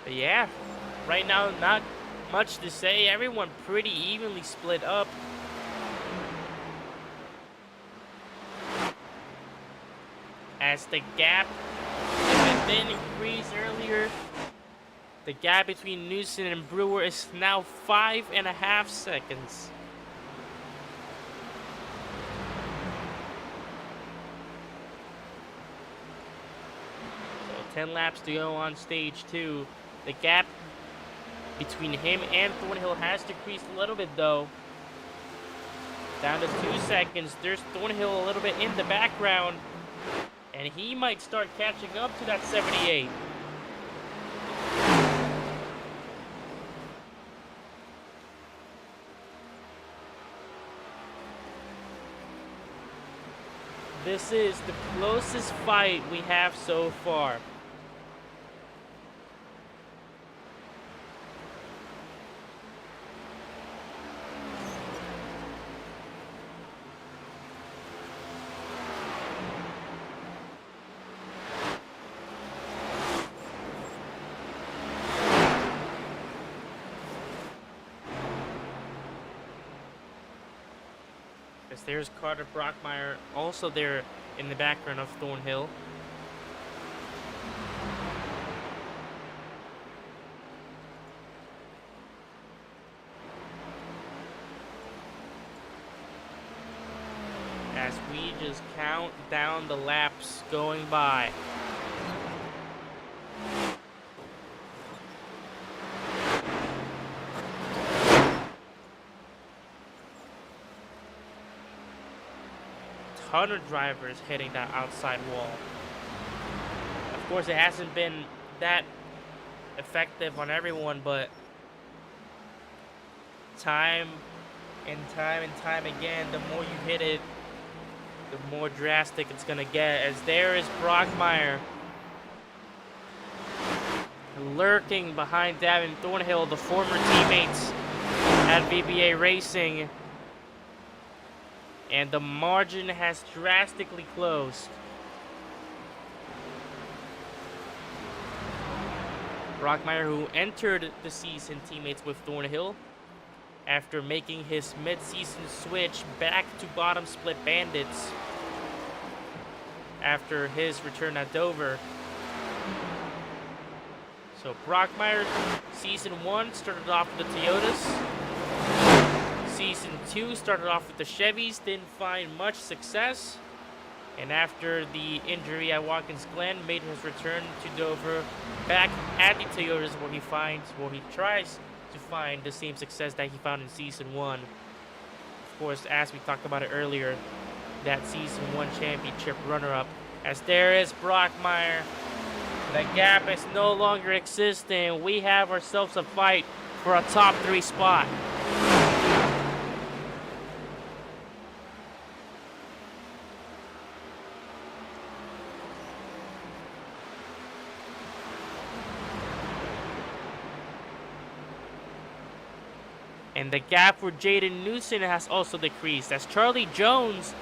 But yeah, right now not much to say. Everyone pretty evenly split up. As the gap had been increased earlier, the gap between Newson and Brewer is now 5.5 seconds. So 10 laps to go on stage 2. The gap between him and Thornhill has decreased a little bit though. Down to 2 seconds. There's Thornhill a little bit in the background. And he might start catching up to that 78. This is the closest fight we have so far. There's Carter Brockmeyer, also there in the background of Thornhill. As we just count down the laps going by. Ton of drivers hitting that outside wall. Of course, it hasn't been that effective on everyone, but time and time again, the more you hit it, the more drastic it's gonna get. As there is Brockmeyer lurking behind Davin Thornhill, the former teammates at VBA Racing. And the margin has drastically closed. Brockmeyer, who entered the season teammates with Thornhill after making his mid-season switch back to bottom split bandits after his return at Dover. So Brockmeyer, season 1 started off with the Toyotas. Season 2 started off with the Chevys, didn't find much success, and after the injury at Watkins Glen, made his return to Dover, back at the Toyotas where he tries to find the same success that he found in Season 1. Of course, as we talked about it earlier, that Season 1 championship runner-up. As there is Brockmeyer, the gap is no longer existing. We have ourselves a fight for a top 3 spot. And the gap for Jaden Newson has also decreased, as Charlie Jones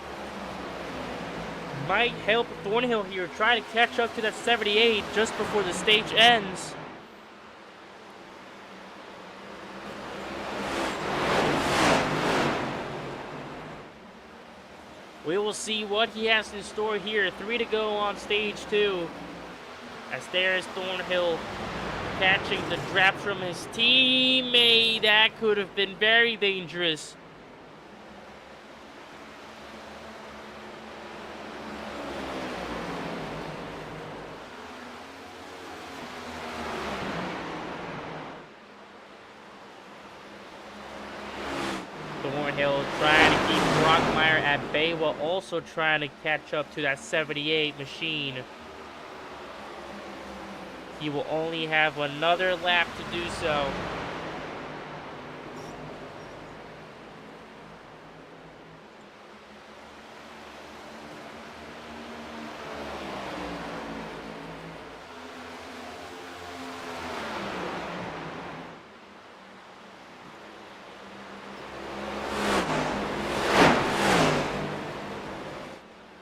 might help Thornhill here try to catch up to that 78 just before the stage ends. We will see what he has in store here. 3 to go on stage 2. As there is Thornhill catching the draft from his teammate. That could have been very dangerous. Thornhill trying to keep Brockmeyer at bay while also trying to catch up to that 78 machine. He will only have another lap to do so.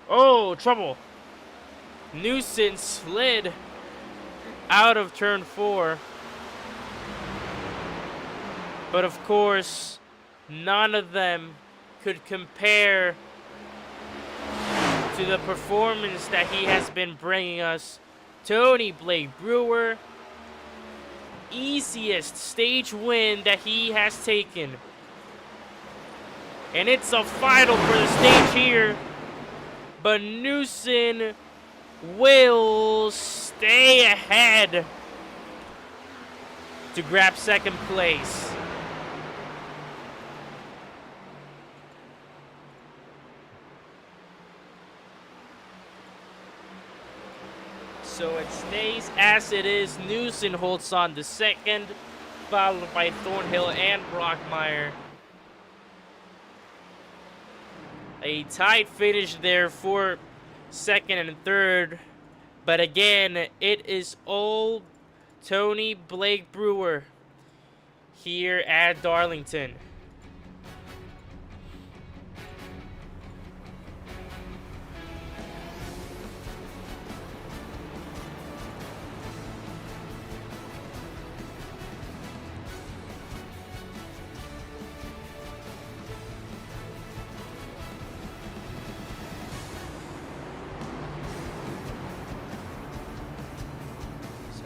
Oh, trouble. Nuisance slid out of turn 4. But of course, none of them could compare to the performance that he has been bringing us. Tony Blake Brewer, easiest stage win that he has taken. And it's a final for the stage here. But Newson will stay ahead to grab second place. So it stays as it is. Newson holds on to second, followed by Thornhill and Brockmeyer. A tight finish there for second and third. But again, it is all Tony Blake Brewer here at Darlington.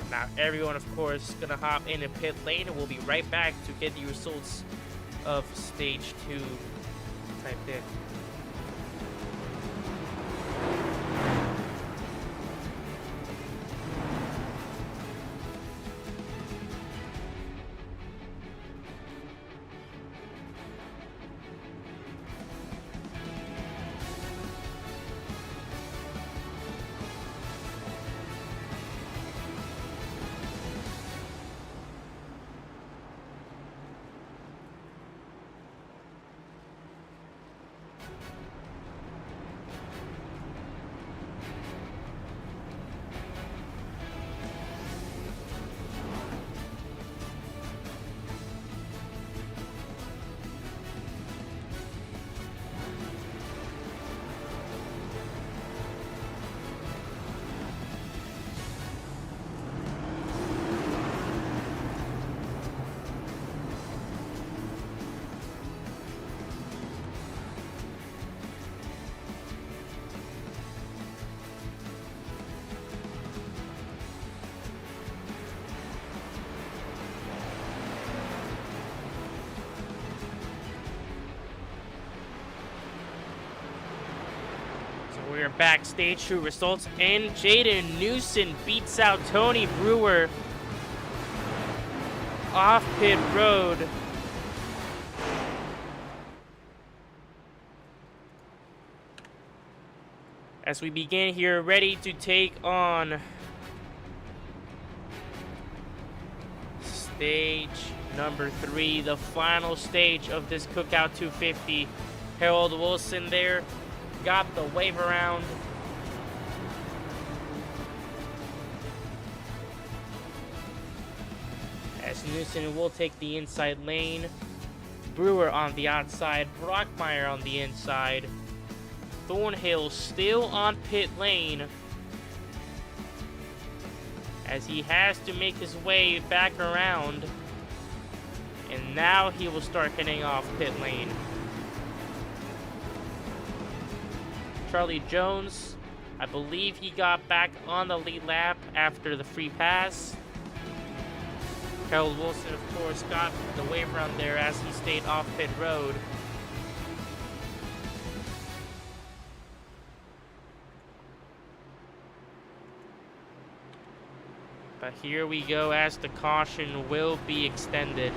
Now everyone, of course, is gonna hop in pit lane, and we'll be right back to get the results of stage 2 typed in. We're backstage to results, and Jaden Newson beats out Tony Brewer off pit road. As we begin here, ready to take on stage number 3, the final stage of this Cookout 250. Harold Wilson there got the wave around. As Newson will take the inside lane. Brewer on the outside. Brockmeyer on the inside. Thornhill still on pit lane, as he has to make his way back around. And now he will start heading off pit lane. Charlie Jones, I believe he got back on the lead lap after the free pass. Harold Wilson, of course, got the wave run there as he stayed off pit road. But here we go as the caution will be extended.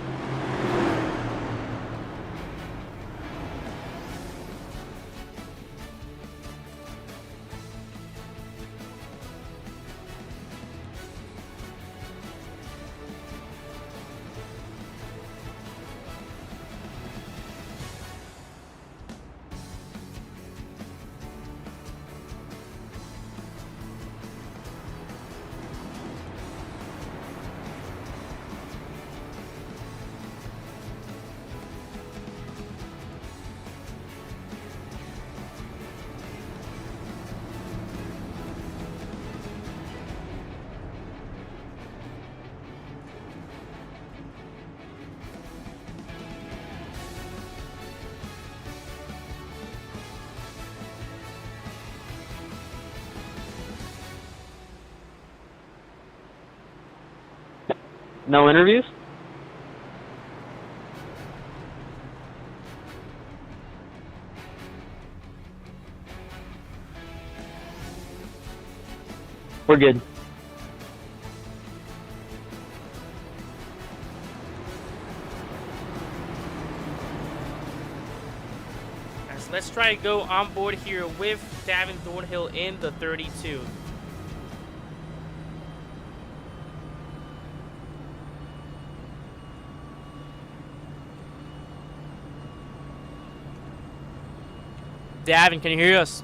No interviews? We're good. So let's try to go on board here with Davin Thornhill in the 32. Davin, can you hear us?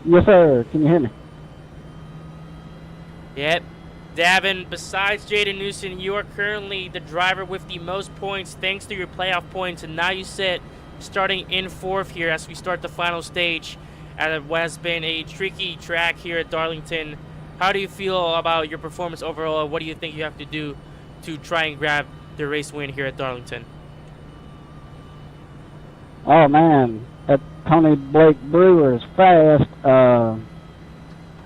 Yes, sir. Can you hear me? Yep. Davin, besides Jaden Newson, you are currently the driver with the most points thanks to your playoff points, and now you sit starting in 4th here as we start the final stage at what has been a tricky track here at Darlington. How do you feel about your performance overall, and what do you think you have to do to try and grab the race win here at Darlington? Oh, man. That Tony Blake Brewer is fast.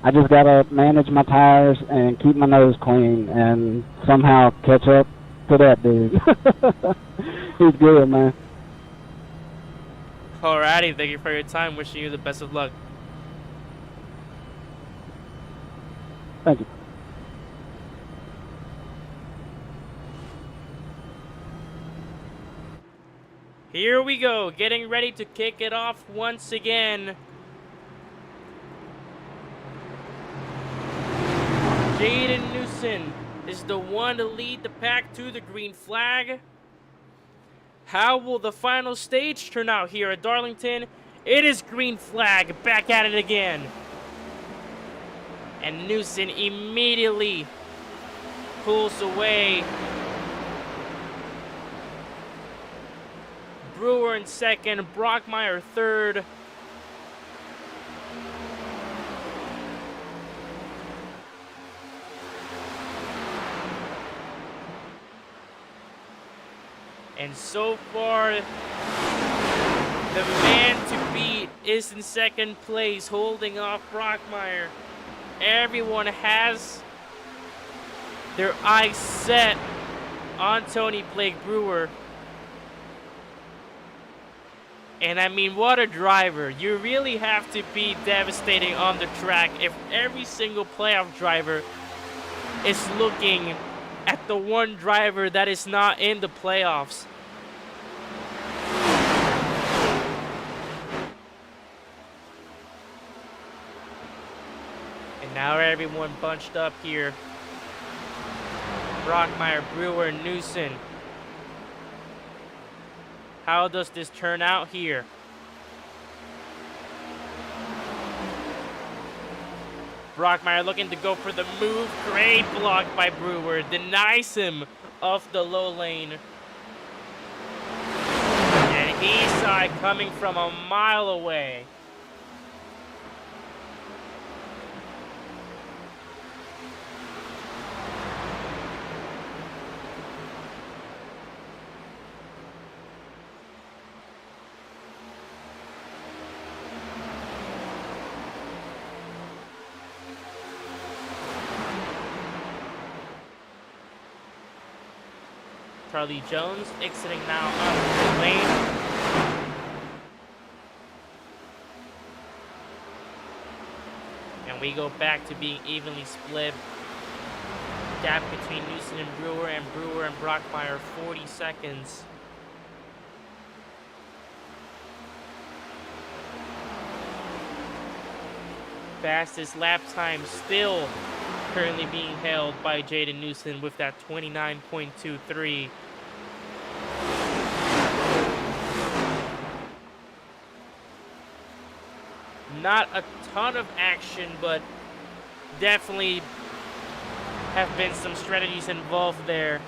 I just got to manage my tires and keep my nose clean and somehow catch up to that dude. He's good, man. Alrighty, thank you for your time. Wishing you the best of luck. Thank you. Here we go, getting ready to kick it off once again. Jaden Newson is the one to lead the pack to the green flag. How will the final stage turn out here at Darlington? It is green flag, back at it again. And Newson immediately pulls away. Brewer in 2nd, Brockmeyer 3rd. And so far, the man to beat is in 2nd place, holding off Brockmeyer. Everyone has their eyes set on Tony Blake Brewer. And I mean, what a driver. You really have to be devastating on the track if every single playoff driver is looking at the one driver that is not in the playoffs. And now everyone bunched up here. Brockmeyer, Brewer, Newson. How does this turn out here? Brockmeyer looking to go for the move. Great block by Brewer. Denies him off the low lane. And he saw it coming from a mile away. Charlie Jones exiting now onto the lane. And we go back to being evenly split. Gap between Newson and Brewer and Brockmeyer 40 seconds. Fastest lap time still currently being held by Jaden Newson with that 29.23. Not a ton of action, but definitely have been some strategies involved there.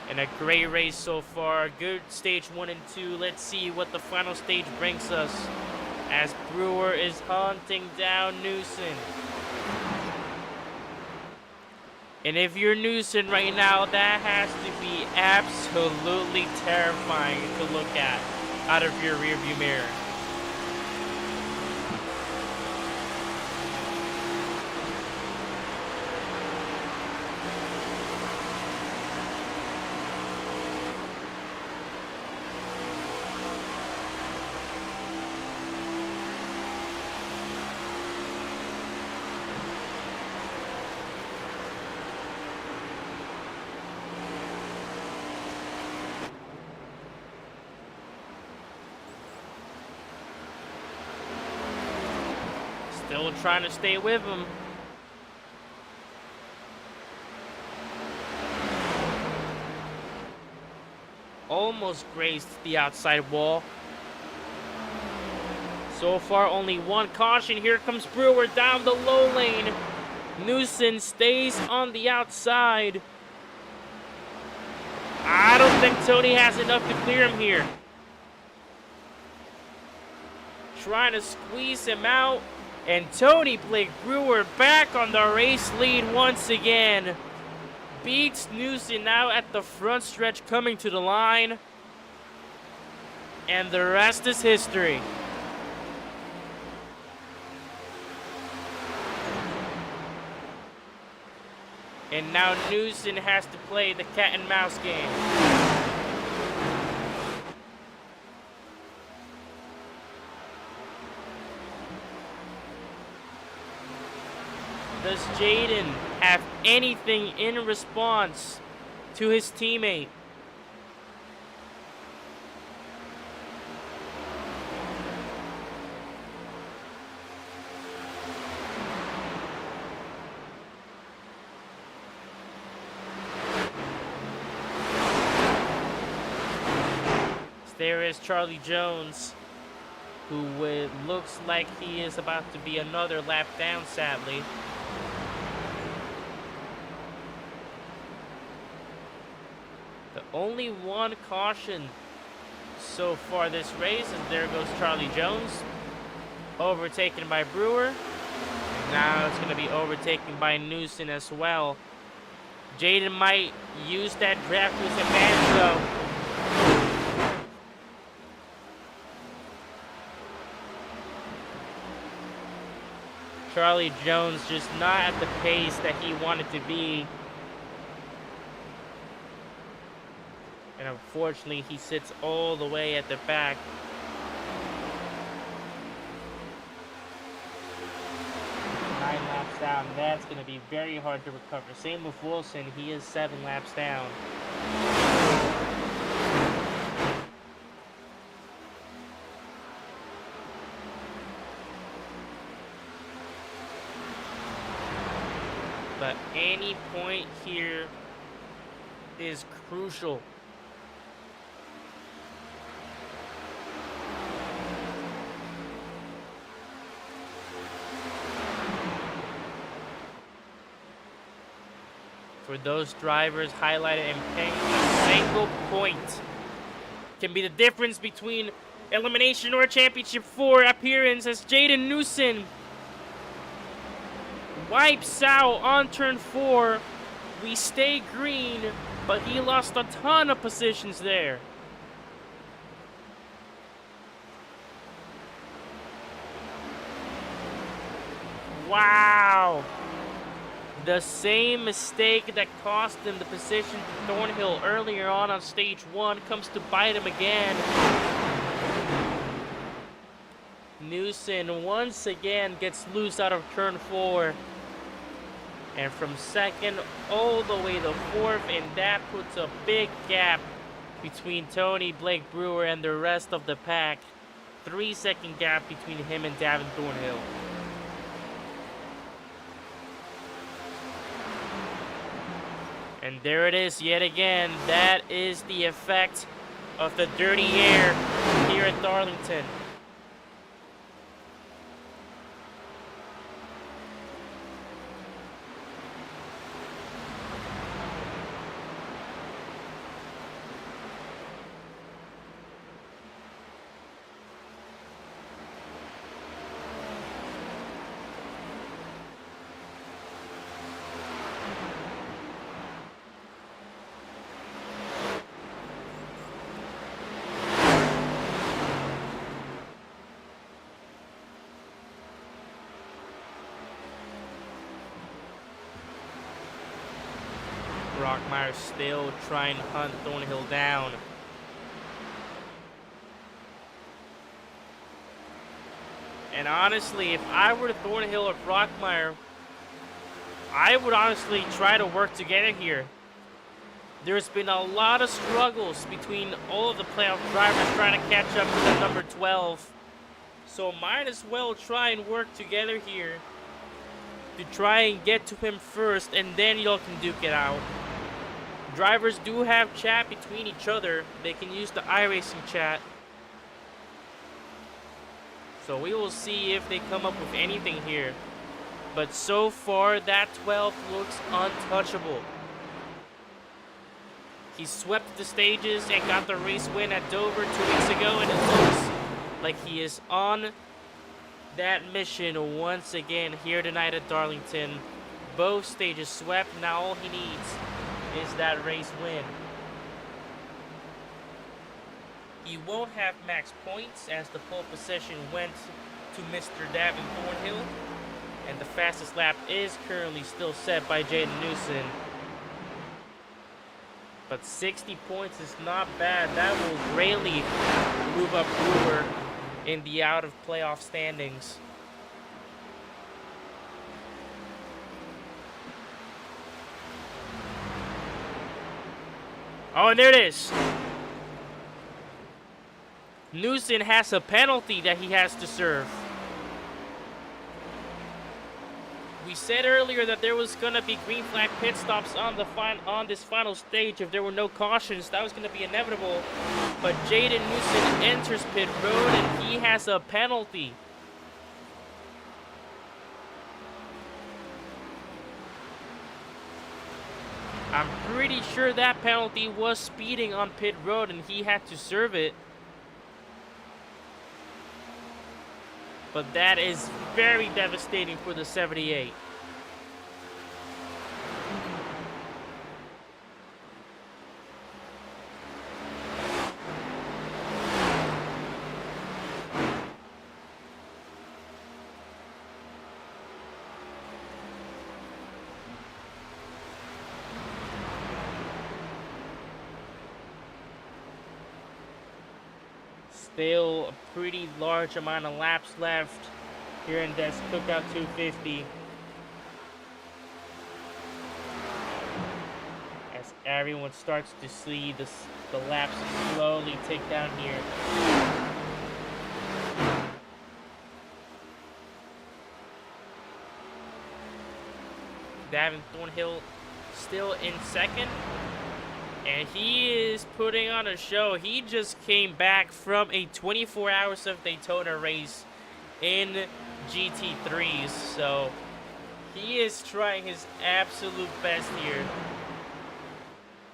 And a great race so far. Good stage 1 and 2. Let's see what the final stage brings us as Brewer is hunting down Newson. And if you're Newson right now, that has to be absolutely terrifying to look at out of your rearview mirror. Still trying to stay with him. Almost grazed the outside wall. So far, only one caution. Here comes Brewer down the low lane. Newson stays on the outside. I don't think Tony has enough to clear him here. Trying to squeeze him out. And Tony Blake Brewer back on the race lead once again. Beats Newson now at the front stretch coming to the line. And the rest is history. And now Newson has to play the cat and mouse game. Does Jaden have anything in response to his teammate? There is Charlie Jones, who looks like he is about to be another lap down, sadly. The only one caution so far this race, and there goes Charlie Jones, overtaken by Brewer. And now it's going to be overtaken by Newson as well. Jaden might use that draft to his advantage, though. Charlie Jones just not at the pace that he wanted to be. And unfortunately, he sits all the way at the back. Nine laps down. That's going to be very hard to recover. Same with Wilson. He is 7 laps down. But any point here is crucial. For those drivers highlighted in pink, a single point can be the difference between elimination or a championship 4 appearance, as Jaden Newson wipes out on turn 4. We stay green, but he lost a ton of positions there. Wow. The same mistake that cost him the position to Thornhill earlier on stage 1 comes to bite him again. Newson once again gets loose out of turn 4. And from second all the way to 4th, and that puts a big gap between Tony Blake Brewer and the rest of the pack. 3-second gap between him and Davin Thornhill. And there it is yet again. That is the effect of the dirty air here at Darlington. Rockmeyer still trying to hunt Thornhill down. And honestly, if I were Thornhill or Rockmeyer, I would honestly try to work together here. There's been a lot of struggles between all of the playoff drivers trying to catch up to the number 12. So might as well try and work together here to try and get to him first, and then y'all can duke it out. Drivers do have chat between each other. They can use the iRacing chat. So we will see if they come up with anything here. But so far, that 12 looks untouchable. He swept the stages and got the race win at Dover 2 weeks ago, and it looks like he is on that mission once again here tonight at Darlington. Both stages swept. Now all he needs is that race win. He won't have max points as the pole position went to Mr. Davin Thornhill, and the fastest lap is currently still set by Jaden Newson. But 60 points is not bad. That will greatly move up Brewer in the out of playoff standings. Oh, and there it is. Newson has a penalty that he has to serve. We said earlier that there was gonna be green flag pit stops on this final stage if there were no cautions. That was gonna be inevitable. But Jaden Newson enters pit road and he has a penalty. I'm pretty sure that penalty was speeding on pit road and he had to serve it. But that is very devastating for the 78. Still a pretty large amount of laps left here in this Cookout 250. As everyone starts to see the laps slowly tick down here. Davin Thornhill still in second. And he is putting on a show. He just came back from a 24 Hours of Daytona race in GT3s. So he is trying his absolute best here.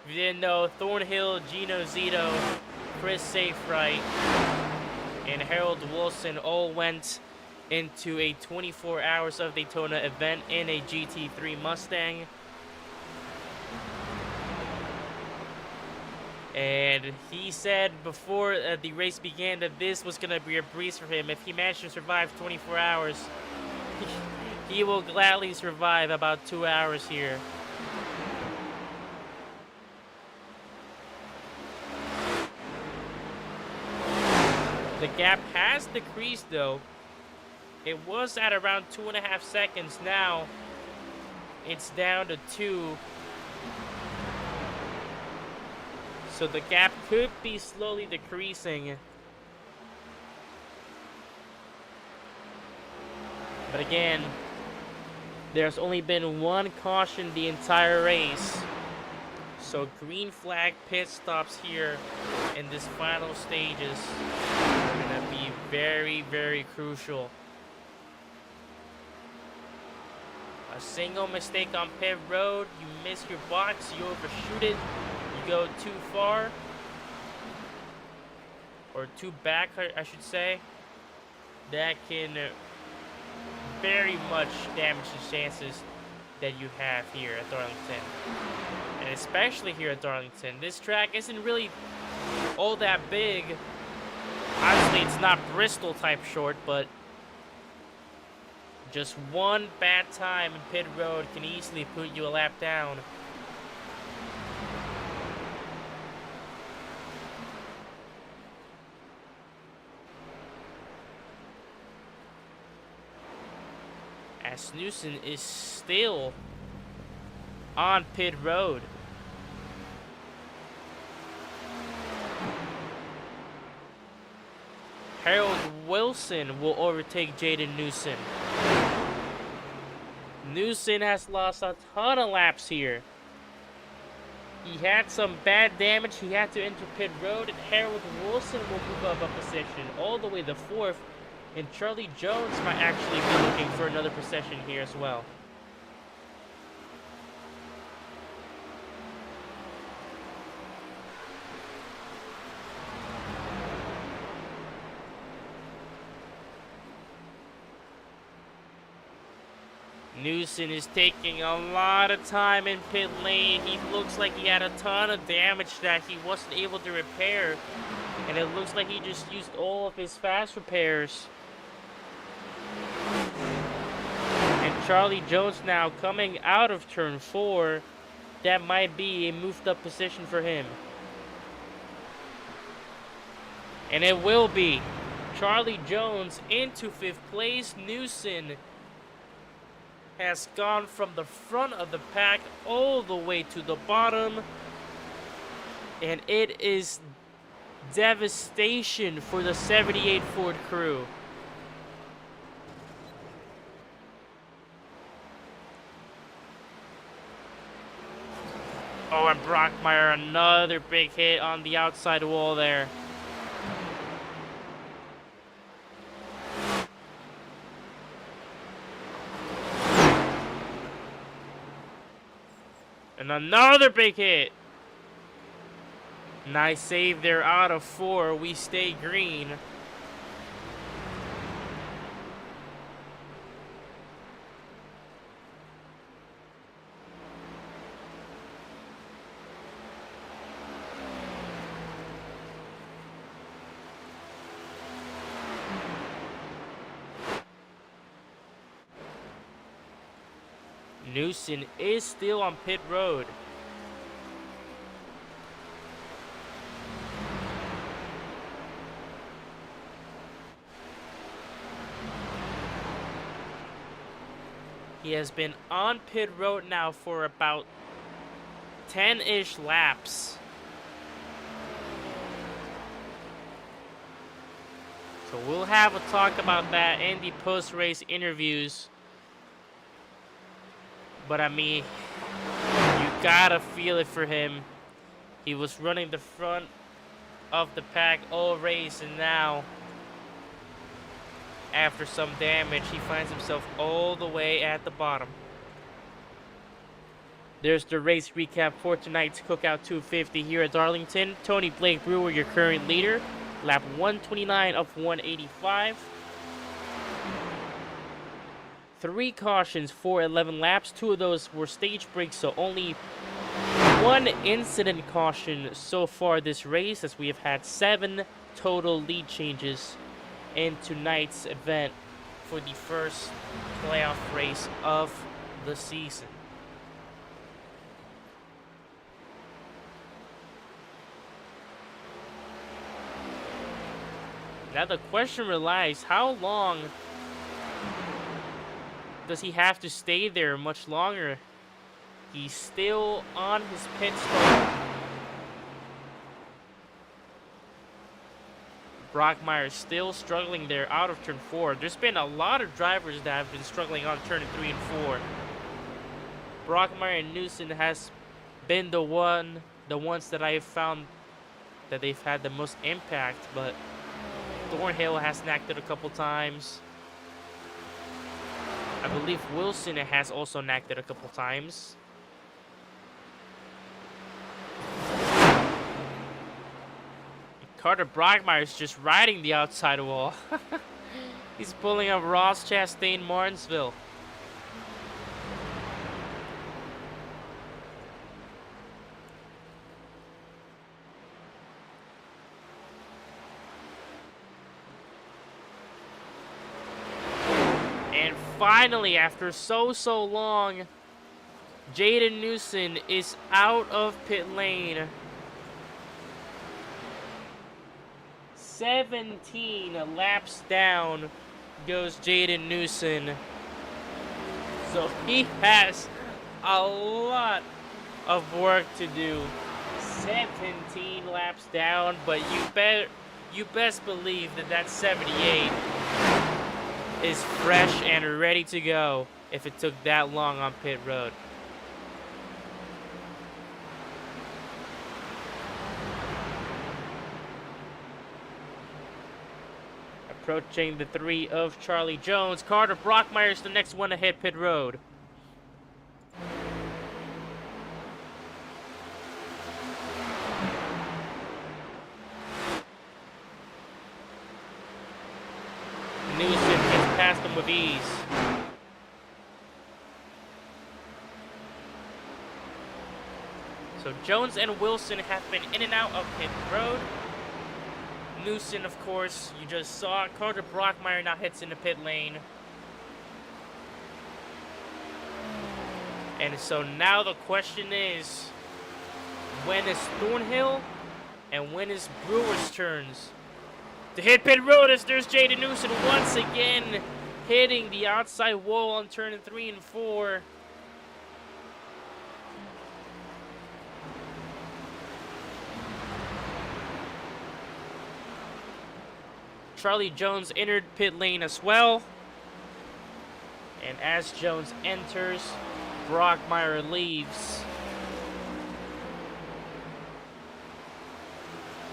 If you didn't know, Thornhill, Gino Zito, Chris Safewright, and Harold Wilson all went into a 24 Hours of Daytona event in a GT3 Mustang. And he said before the race began that this was going to be a breeze for him. If he managed to survive 24 hours, He will gladly survive about 2 hours here. The gap has decreased though. It was at around 2.5 seconds. Now it's down to 2. So the gap could be slowly decreasing. But again, there's only been one caution the entire race. So green flag pit stops here in this final stages are going to be very, very crucial. A single mistake on pit road, you miss your box, you overshoot it, you go too far, or too back, I should say, that can very much damage the chances that you have here at Darlington. And especially here at Darlington. This track isn't really all that big. Obviously, it's not Bristol type short, but just one bad time in pit road can easily put you a lap down. Asmussen is still on pit road. Harold Wilson will overtake Jaden Newson. Newson has lost a ton of laps here. He had some bad damage. He had to enter pit road, and Harold Wilson will move up a position all the way to 4th. And Charlie Jones might actually be looking for another position here as well. Newson is taking a lot of time in pit lane. He looks like he had a ton of damage that he wasn't able to repair. And it looks like he just used all of his fast repairs. And Charlie Jones now coming out of turn 4. That might be a moved up position for him. And it will be. Charlie Jones into 5th place. Newson has gone from the front of the pack all the way to the bottom. And it is devastation for the 78 Ford crew. Oh, and Brockmeyer, another big hit on the outside wall there. And another big hit. Nice save there out of 4. We stay green. Newson is still on pit road. He has been on pit road now for about 10-ish laps. So we'll have a talk about that in the post-race interviews. But I mean, you gotta feel it for him. He was running the front of the pack all race, and now, after some damage, he finds himself all the way at the bottom. There's the race recap for tonight's Cookout 250 here at Darlington. Tony Blake Brewer, your current leader. Lap 129 of 185. 3 cautions for 11 laps. 2 of those were stage breaks, so only 1 incident caution so far this race, as we have had 7 total lead changes in tonight's event for the first playoff race of the season. Now the question relies, how long does he have to stay there much longer? He's still on his pit stop. Brockmeyer's still struggling there out of turn 4. There's been a lot of drivers that have been struggling on turn 3 and 4. Brockmeyer and Newson has been the ones that I have found that they've had the most impact, but Thornhill has snagged it a couple times. I believe Wilson has also nagged it a couple times. Carter Brockmeyer's just riding the outside wall. He's pulling up Ross Chastain Martinsville. And finally, after so long, Jaden Newson is out of pit lane. 17 laps down goes Jaden Newson. So he has a lot of work to do. 17 laps down, but you best believe that 78 is fresh and ready to go if it took that long on pit road. Approaching the 3 of Charlie Jones. Carter Brockmeyer's the next one to hit pit road. Newson gets past him with ease. So Jones and Wilson have been in and out of pit road. Newson, of course, you just saw. Carter Brockmeyer now hits in the pit lane. And so now the question is, when is Thornhill and when is Brewer's turns to hit pit road? As there's Jaden Newson once again hitting the outside wall on turn 3 and 4. Charlie Jones entered pit lane as well. And as Jones enters, Brockmeyer leaves.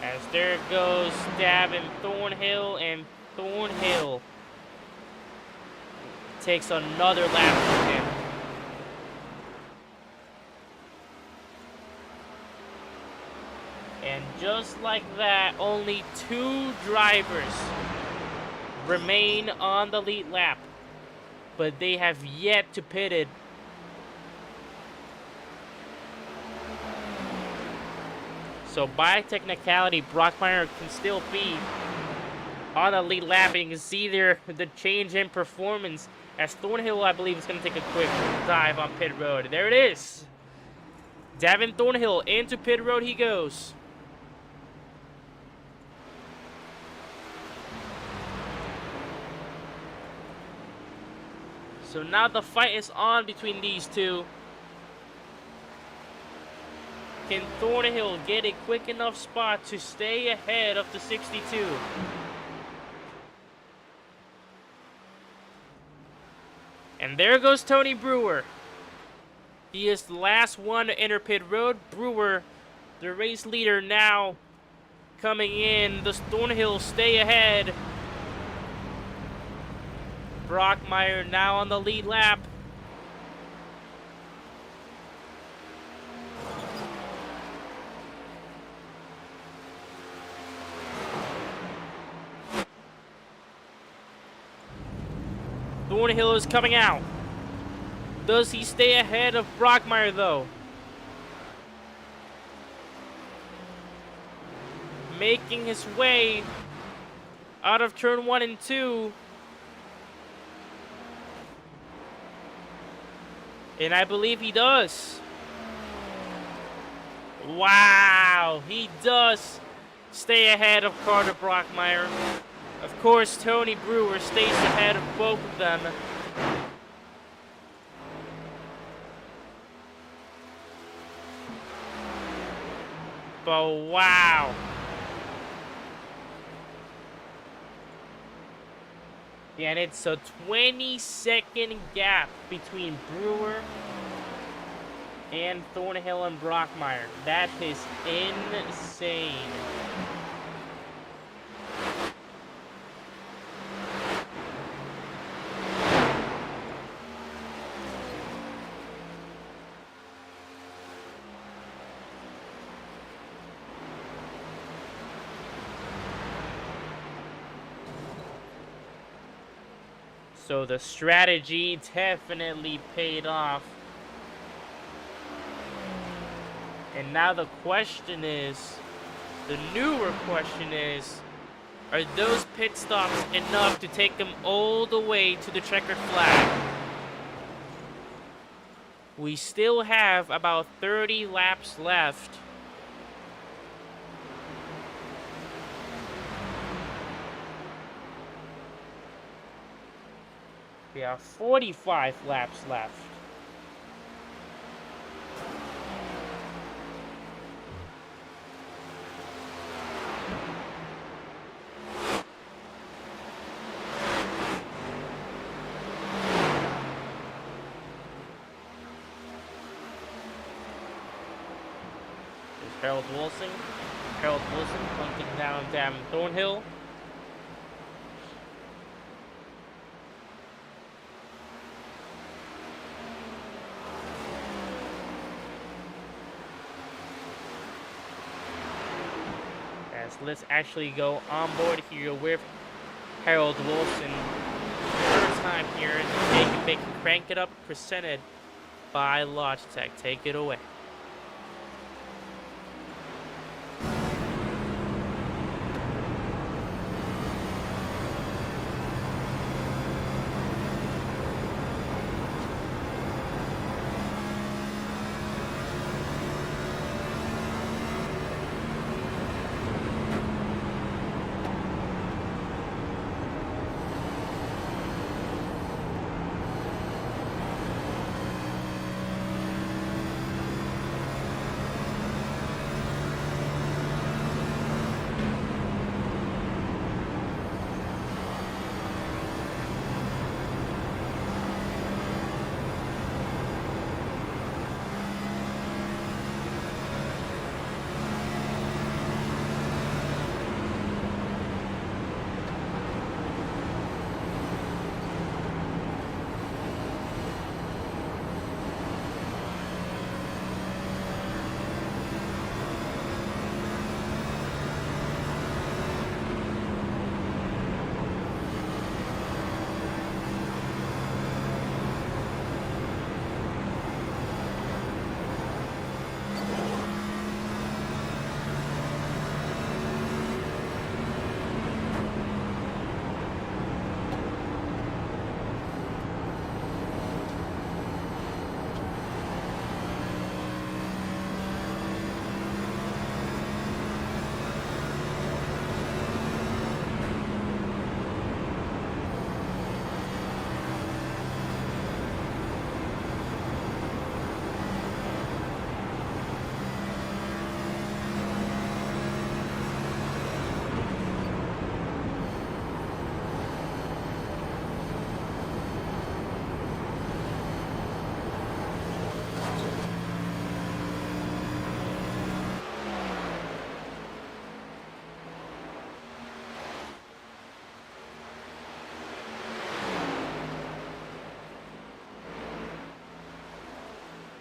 As there goes Davin Thornhill, and Thornhill takes another lap from him. And just like that, only 2 drivers remain on the lead lap, but they have yet to pit it. So by technicality, Brockmeyer can still be on the lead lap, and you can see there the change in performance as Thornhill, I believe, is going to take a quick dive on pit road. There it is. Davin Thornhill into pit road he goes. So now the fight is on between these two. Can Thornhill get a quick enough spot to stay ahead of the 62? And there goes Tony Brewer. He is the last one to enter pit road. Brewer, the race leader, now coming in. Does Thornhill stay ahead? Brockmeyer now on the lead lap. Thornhill is coming out. Does he stay ahead of Brockmeyer though? Making his way out of turn 1 and 2. And I believe he does. Wow, he does stay ahead of Carter Brockmeyer. Of course, Tony Brewer stays ahead of both of them. But wow. Yeah, and it's a 20-second gap between Brewer and Thornhill and Brockmeyer. That is insane. So the strategy definitely paid off. And now the question is, the newer question is, are those pit stops enough to take them all the way to the checkered flag? We still have about 30 laps left. We have 45 laps left. There's Harold Wilson. Harold Wilson hunting down Thornhill. Let's actually go on board here with Harold Wilson. First time here in the Shake and Bake and Crank It Up, presented by Logitech. Take it away.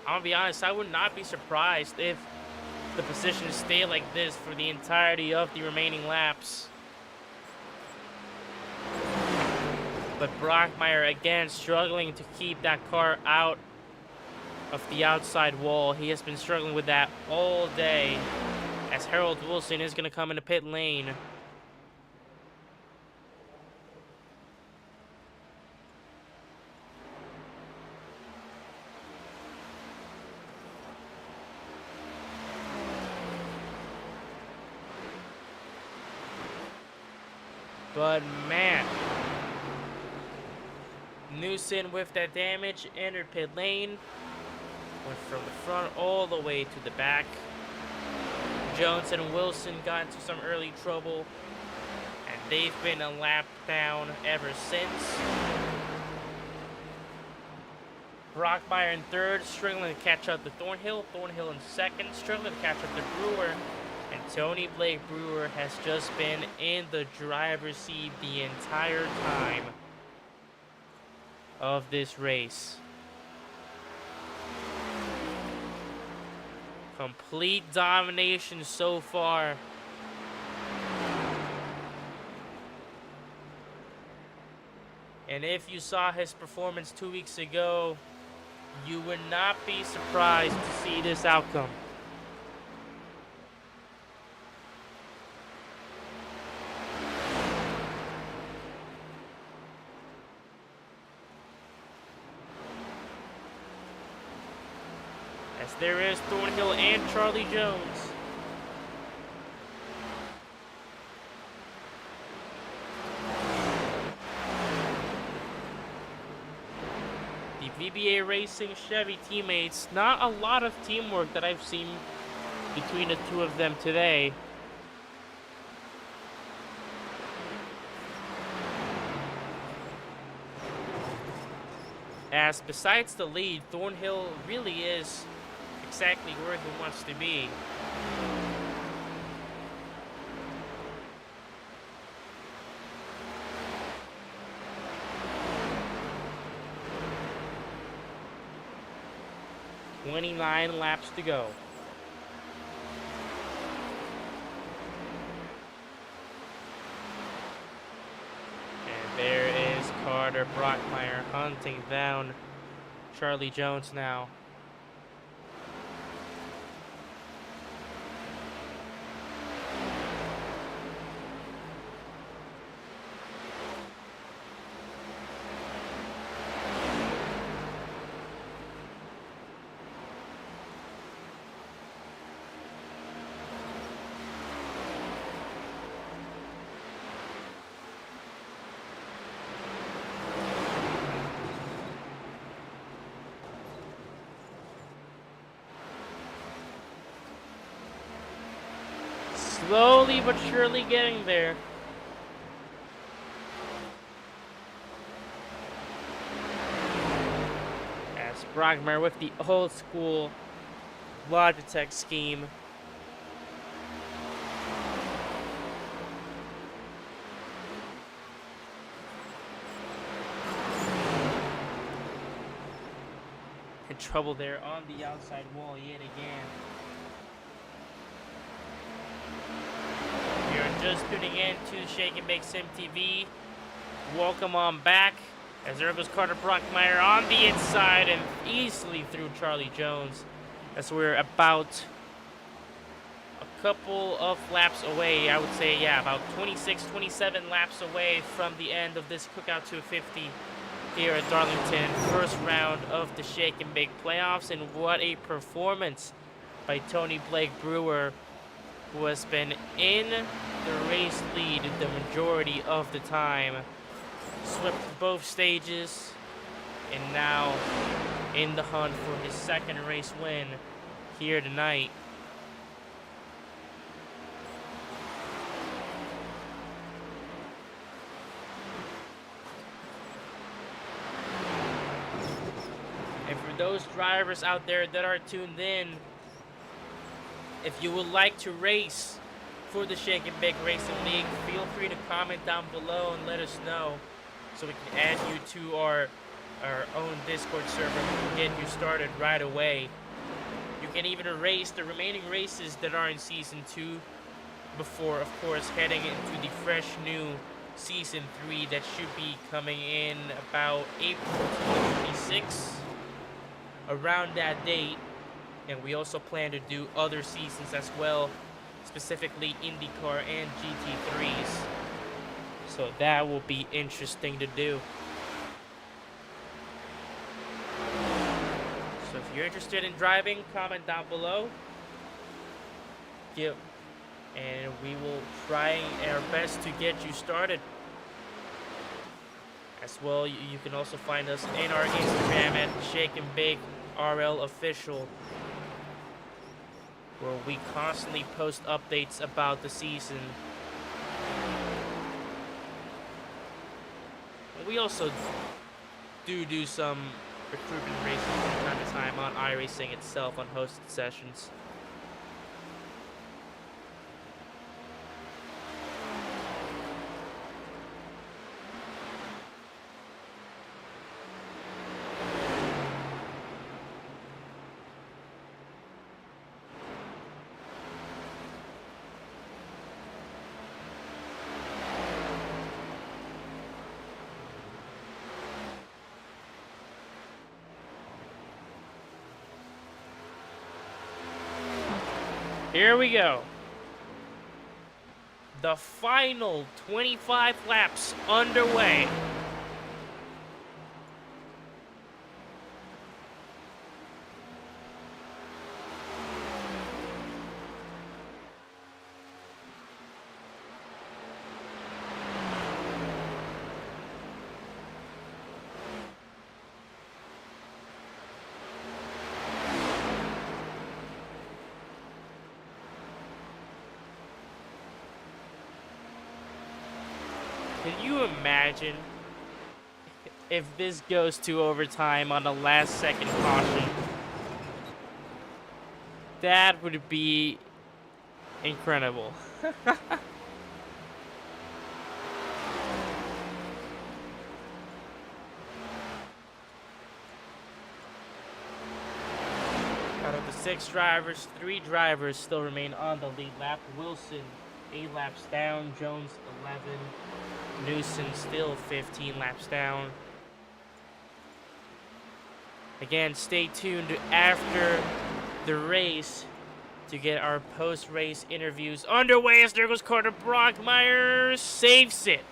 I'm gonna be honest, I would not be surprised if the positions stay like this for the entirety of the remaining laps. But Brockmeyer again struggling to keep that car out of the outside wall. He has been struggling with that all day, as Harold Wilson is gonna come into pit lane. But man, Newson with that damage entered pit lane. Went from the front all the way to the back. Jones and Wilson got into some early trouble, and they've been a lap down ever since. Brockmeyer in third, struggling to catch up to Thornhill. Thornhill in second, struggling to catch up to Brewer. And Tony Blake Brewer has just been in the driver's seat the entire time of this race. Complete domination so far. And if you saw his performance 2 weeks ago, you would not be surprised to see this outcome. As there is Thornhill and Charlie Jones. The VBA Racing Chevy teammates, not a lot of teamwork that I've seen between the two of them today. As besides the lead, Thornhill really is exactly where he wants to be. "29 laps to go." And there is Carter Brockmeyer hunting down Charlie Jones now. Slowly but surely getting there. As Brockmeyer with the old school Logitech scheme. In trouble there on the outside wall yet again. You're just tuning in to Shake and Bake Sim TV. Welcome on back. As there goes Carter Brockmeyer on the inside and easily through Charlie Jones. As we're about a couple of laps away, I would say, yeah, about 26, 27 laps away from the end of this Cookout 250 here at Darlington. First round of the Shake and Bake playoffs, and what a performance by Tony Blake Brewer, who has been in the race lead the majority of the time. Swept both stages, and now in the hunt for his second race win here tonight. And for those drivers out there that are tuned in, if you would like to race for the Shake and Bake Racing League, feel free to comment down below and let us know so we can add you to our own Discord server. We can get you started right away. You can even race the remaining races that are in Season 2 before, of course, heading into the fresh new Season 3 that should be coming in about April 2026, around that date. And we also plan to do other seasons as well, specifically IndyCar and GT3s. So that will be interesting to do. So if you're interested in driving, comment down below. And we will try our best to get you started. As well, you can also find us in our Instagram at Shake and Bake RL Official, where we constantly post updates about the season. We also do some recruitment racing from time to time on iRacing itself on hosted sessions. Here we go. The final 25 laps underway. Can you imagine if this goes to overtime on a last second caution? That would be incredible. Out of the 6 drivers, 3 drivers still remain on the lead lap. Wilson, 8 laps down. Jones, 11. Newson still 15 laps down. Again, stay tuned after the race to get our post-race interviews underway as there goes Carter Brockmeyer. Saves it.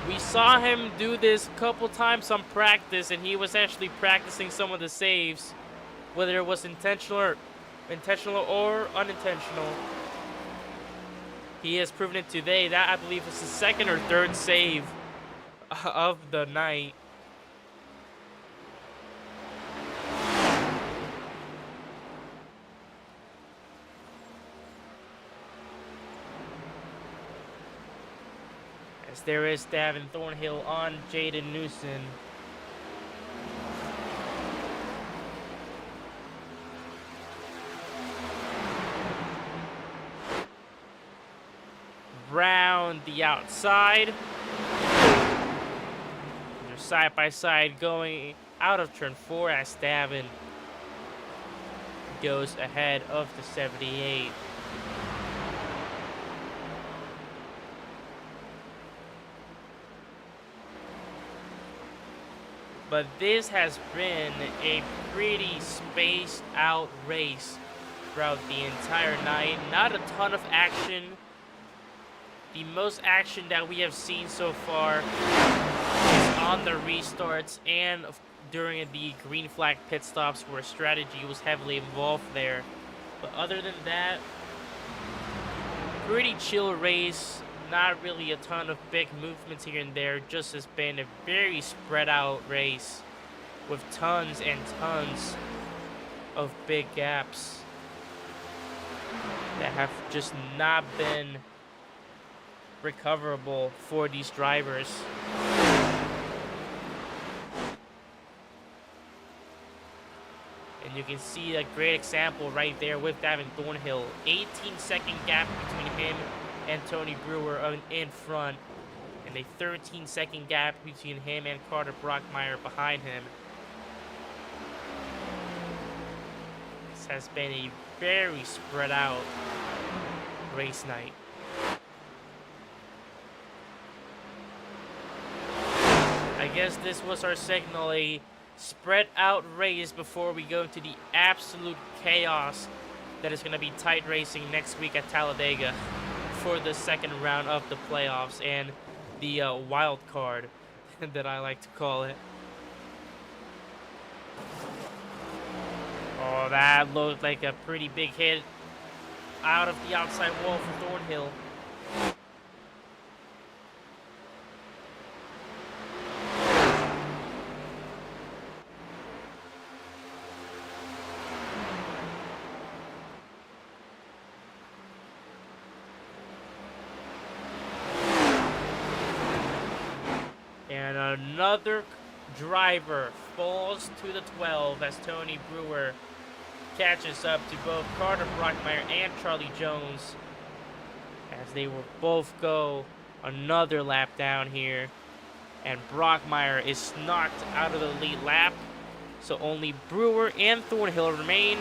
We saw him do this a couple times on practice, and he was actually practicing some of the saves, whether it was intentional or unintentional. He has proven it today. That, I believe, is his 2nd or 3rd save of the night. As there is Davin Thornhill on Jaden Newson. Round the outside. They're side by side going out of turn 4 as Davin goes ahead of the 78. But this has been a pretty spaced out race throughout the entire night. Not a ton of action. The most action that we have seen so far is on the restarts and during the green flag pit stops, where strategy was heavily involved there. But other than that, pretty chill race. Not really a ton of big movements here and there. Just has been a very spread out race with tons and tons of big gaps that have just not been recoverable for these drivers. And you can see a great example right there with Davin Thornhill. 18-second gap between him and Tony Brewer in front, and a 13-second gap between him and Carter Brockmeyer behind him. This has been a very spread out race night. I guess this was our signal, a spread out race before we go into the absolute chaos that is going to be tight racing next week at Talladega for the 2nd round of the playoffs and the wild card that I like to call it. Oh, that looked like a pretty big hit out of the outside wall for Thornhill. And another driver falls to the 12 as Tony Brewer catches up to both Carter Brockmeyer and Charlie Jones as they will both go another lap down here. And Brockmeyer is knocked out of the lead lap, so only Brewer and Thornhill remain.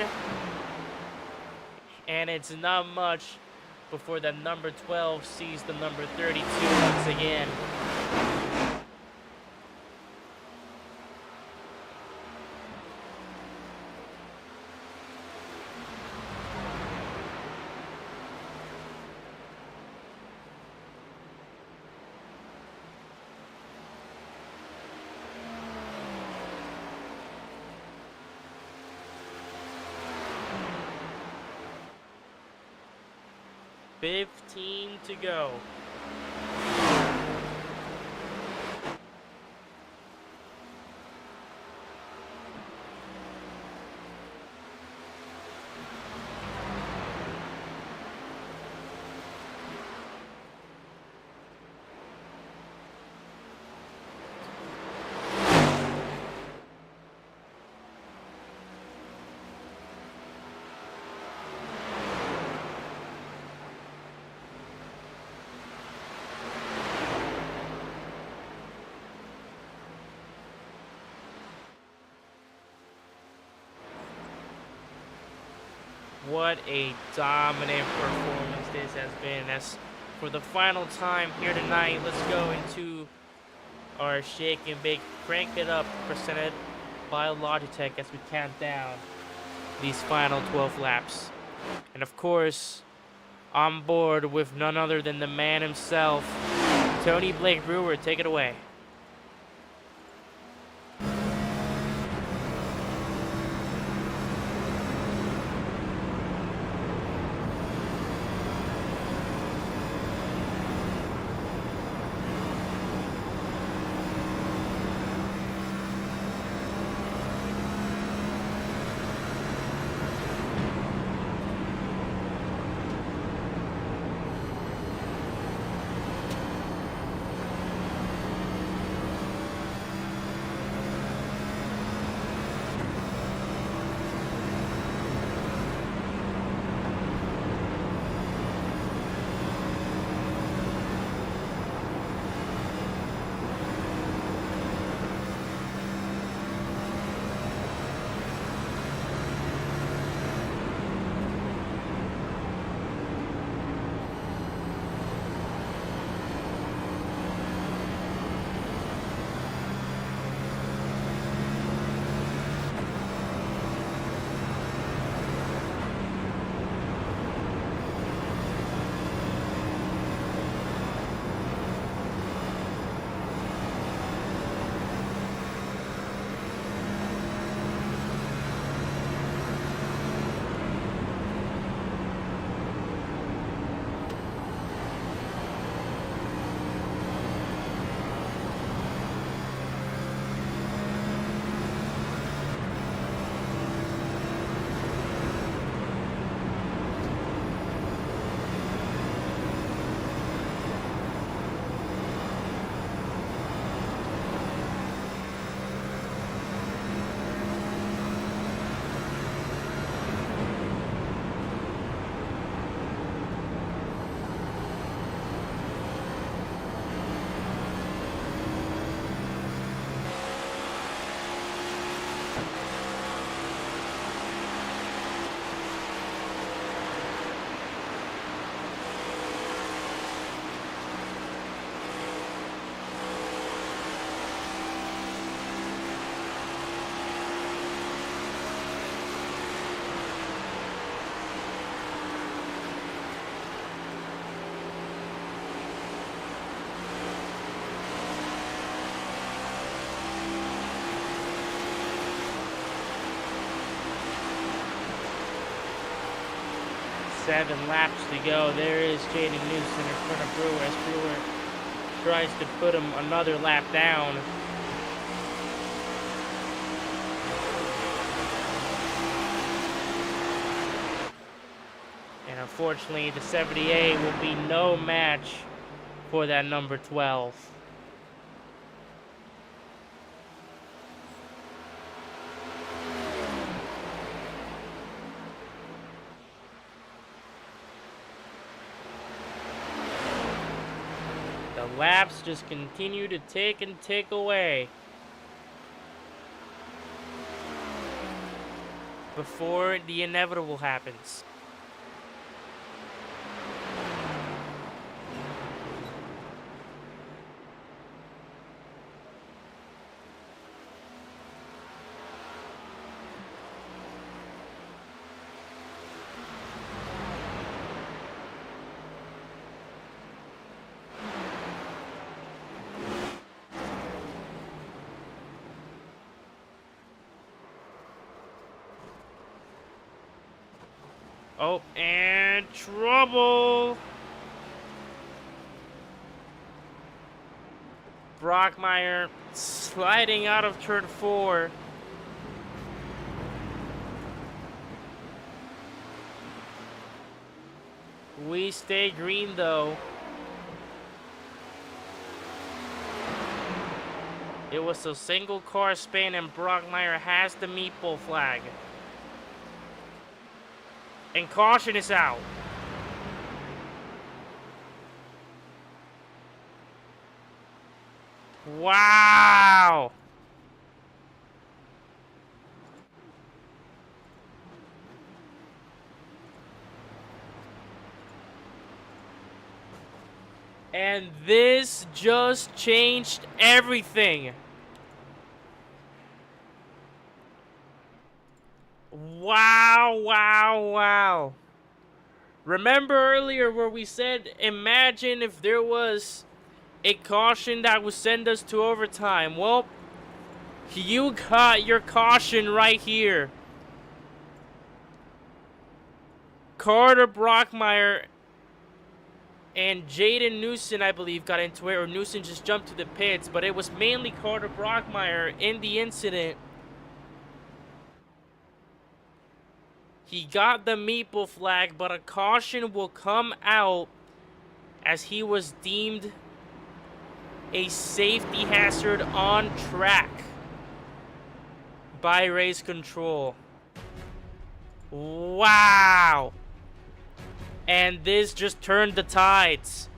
And it's not much before the number 12 sees the number 32 once again. $15 to go. What a dominant performance this has been. As for the final time here tonight, let's go into our shake and bake, crank it up, presented by Logitech as we count down these final 12 laps. And of course, on board with none other than the man himself, Tony Blake Brewer. Take it away. 7 laps to go. There is Jaden Newson in front of Brewer as Brewer tries to put him another lap down. And unfortunately, the 78 will be no match for that number 12. The laps just continue to tick and tick away before the inevitable happens. Oh, and trouble! Brockmeyer sliding out of turn 4. We stay green though. It was a single car spin and Brockmeyer has the meatball flag. And caution is out. Wow. And this just changed everything. Wow, wow, wow. Remember earlier where we said, imagine if there was a caution that would send us to overtime. Well, you got your caution right here. Carter Brockmeyer and Jaden Newson, I believe, got into it, or Newson just jumped to the pits, but it was mainly Carter Brockmeyer in the incident. He got the meatball flag, but a caution will come out as he was deemed a safety hazard on track by race control. Wow. And this just turned the tides.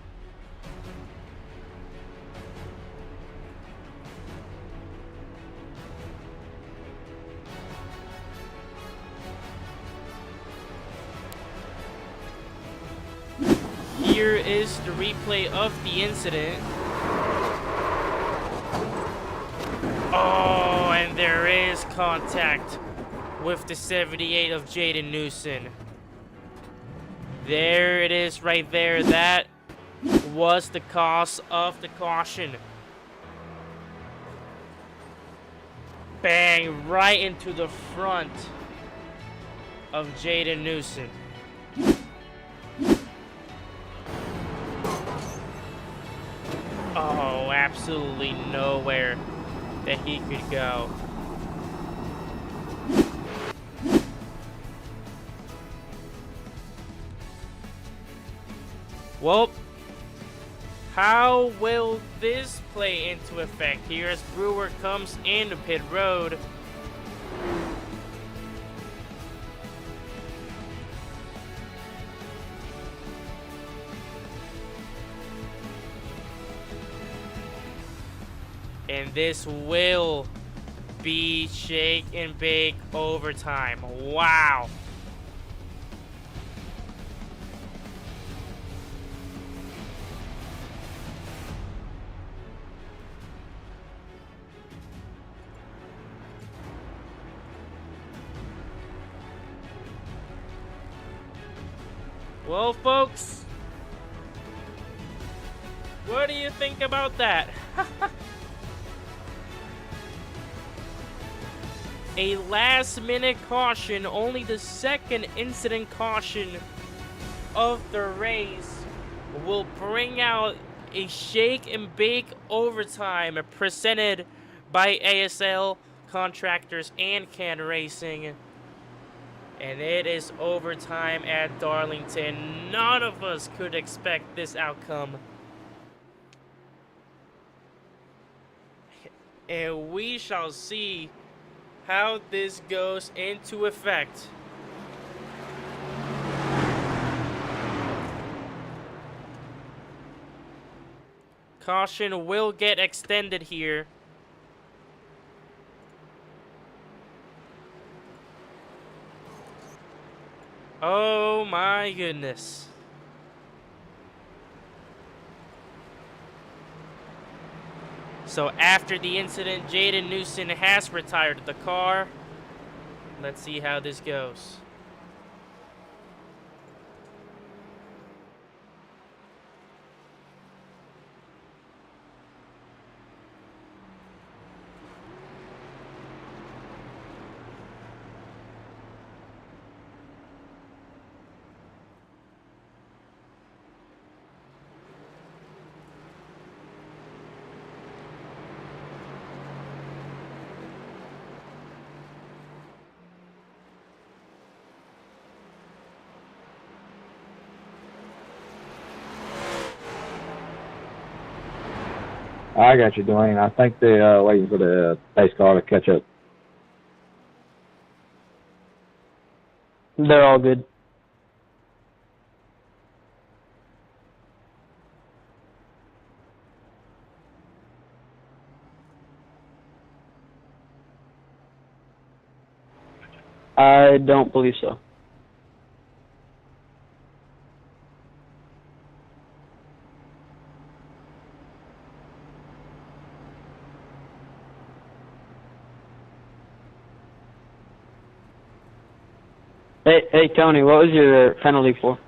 Here is the replay of the incident. Oh, and there is contact with the 78 of Jaden Newson. There it is right there. That was the cause of the caution. Bang, right into the front of Jaden Newson. Oh, absolutely nowhere that he could go. Well, how will this play into effect here as Brewer comes into pit road? And this will be shake and bake overtime. Wow. Well, folks, what do you think about that? A last-minute caution, only the second incident caution of the race will bring out a shake and bake overtime presented by ASL Contractors and Can Racing. And it is overtime at Darlington. None of us could expect this outcome. And we shall see how this goes into effect. Caution will get extended here. Oh my goodness. So after the incident, Jaden Newson has retired the car. Let's see how this goes. I got you, Dwayne. I think they're waiting for the pace car to catch up. They're all good. I don't believe so. Hey, Tony, what was your penalty for?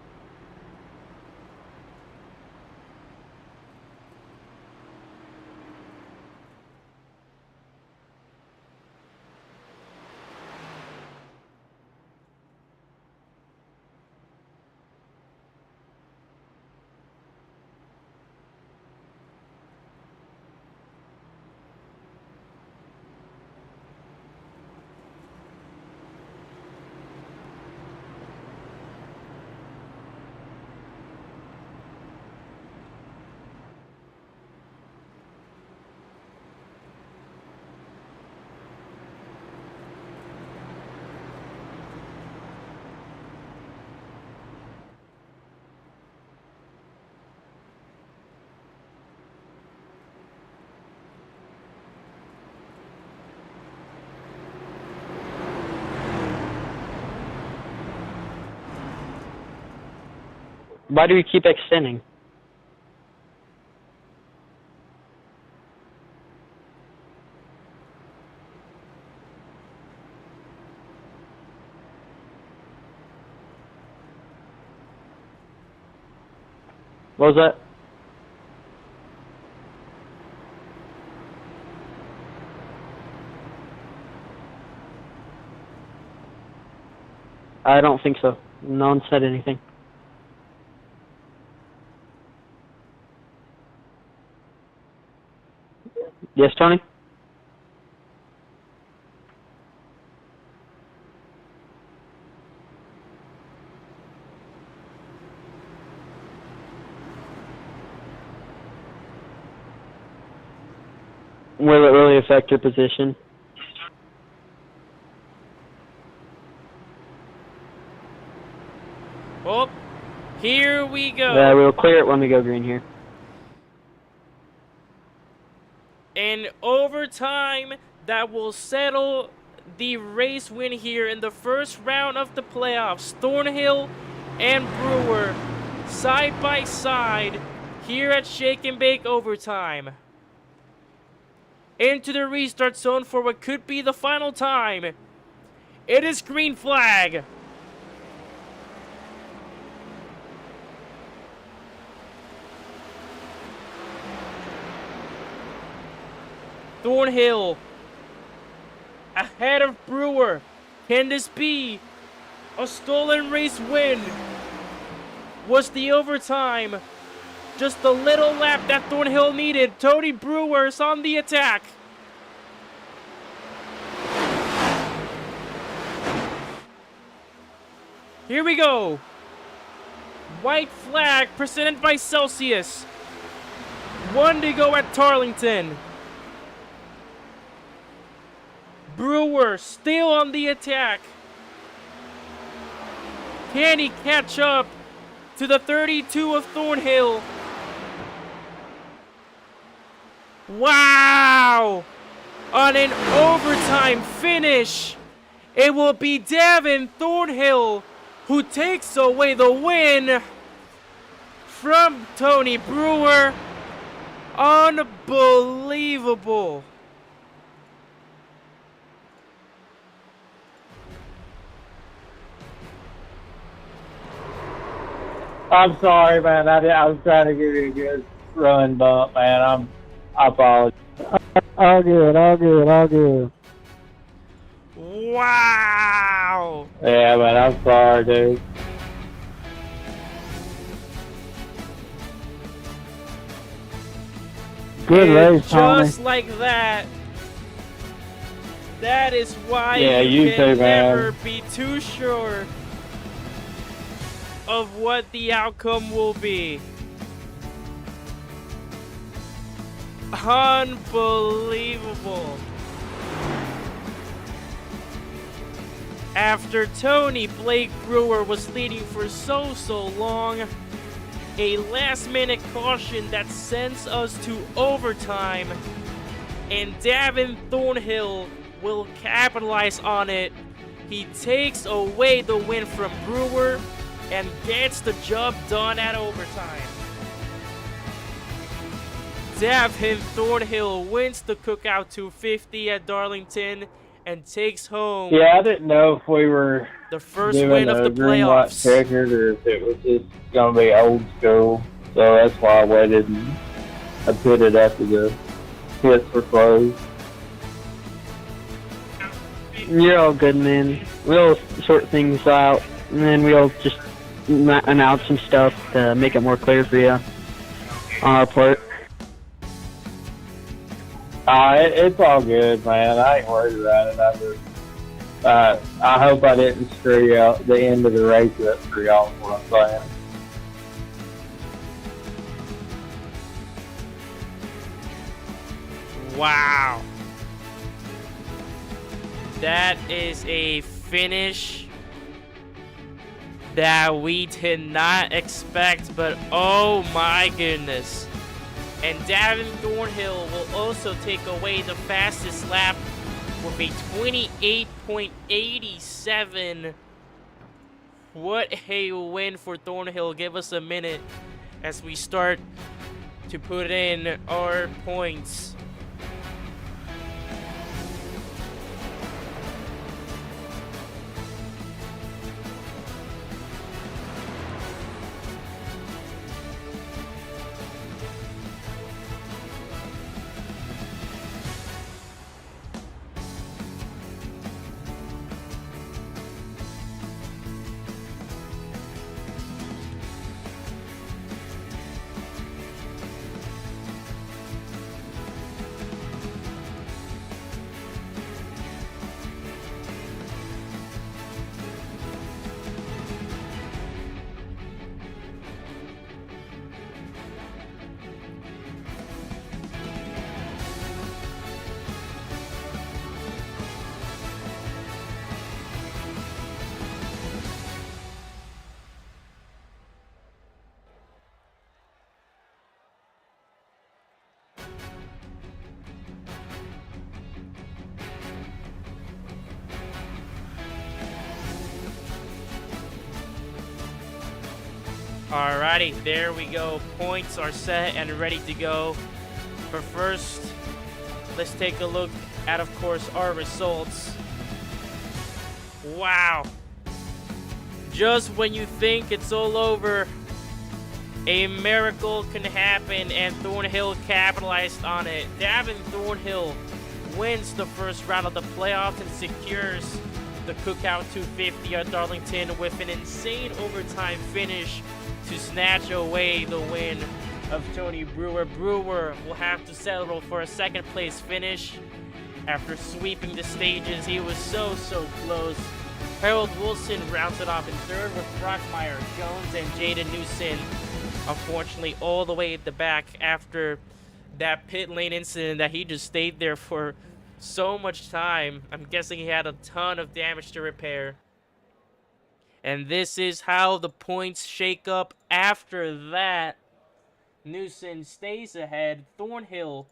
Why do we keep extending? What was that? I don't think so. No one said anything. Yes, Tony? Will it really affect your position? Oh, here we go. Yeah, we'll clear it when we go green here. In overtime, that will settle the race win here in the first round of the playoffs. Thornhill and Brewer side by side here at Shake and Bake overtime. Into the restart zone for what could be the final time. It is green flag. Thornhill ahead of Brewer. Can this be a stolen race win? was the overtime. Just the little lap that Thornhill needed. Tony Brewer's on the attack. Here we go. White flag presented by Celsius. 1 to go at Darlington. Brewer still on the attack. Can he catch up to the 32 of Thornhill? Wow! On an overtime finish, it will be Davin Thornhill who takes away the win from Tony Brewer. Unbelievable. I'm sorry, man. I was trying to give you a good run bump, man. I apologize. All good, all good, all good. Wow! Yeah, man. I'm sorry, dude. Good And race, Tony. just like that. That is why Yeah, you you can too, man. never be too sure of what the outcome will be. Unbelievable. After Tony Blake Brewer was leading for so long, a last-minute caution that sends us to overtime, and Davin Thornhill will capitalize on it. He takes away the win from Brewer and gets the job done at overtime. Davin Thornhill wins the Cookout 250 at Darlington and takes home Yeah, I didn't know if we were the first doing win of a the green light playoffs. checkered or if it was just gonna be old school. So that's why I waited and I put it after the pits were closed. You're all good, man. We'll sort things out, and then we'll just announce some stuff to make it more clear for you on our part. It's all good, man. I ain't worried about it. I hope I didn't screw out the end of the race up for y'all, is what I'm saying. Wow. That is a finish that we did not expect, but oh my goodness. And Davin Thornhill will also take away the fastest lap with a 28.87. What a win for Thornhill. Give us a minute as we start to put in our points. Alrighty, there we go. Points are set and ready to go. But first, let's take a look at, of course, our results. Wow. Just when you think it's all over, a miracle can happen, and Thornhill capitalized on it. Davin Thornhill wins the first round of the playoffs and secures the Cookout 250 at Darlington with an insane overtime finish to snatch away the win of Tony Brewer. Brewer will have to settle for a second place finish after sweeping the stages. He was so close. Harold Wilson rounds it off in third with Brockmeyer, Jones, and Jaden Newson, unfortunately, all the way at the back after that pit lane incident that he just stayed there for so much time. I'm guessing he had a ton of damage to repair. And this is how the points shake up after that. Newson stays ahead. Thornhill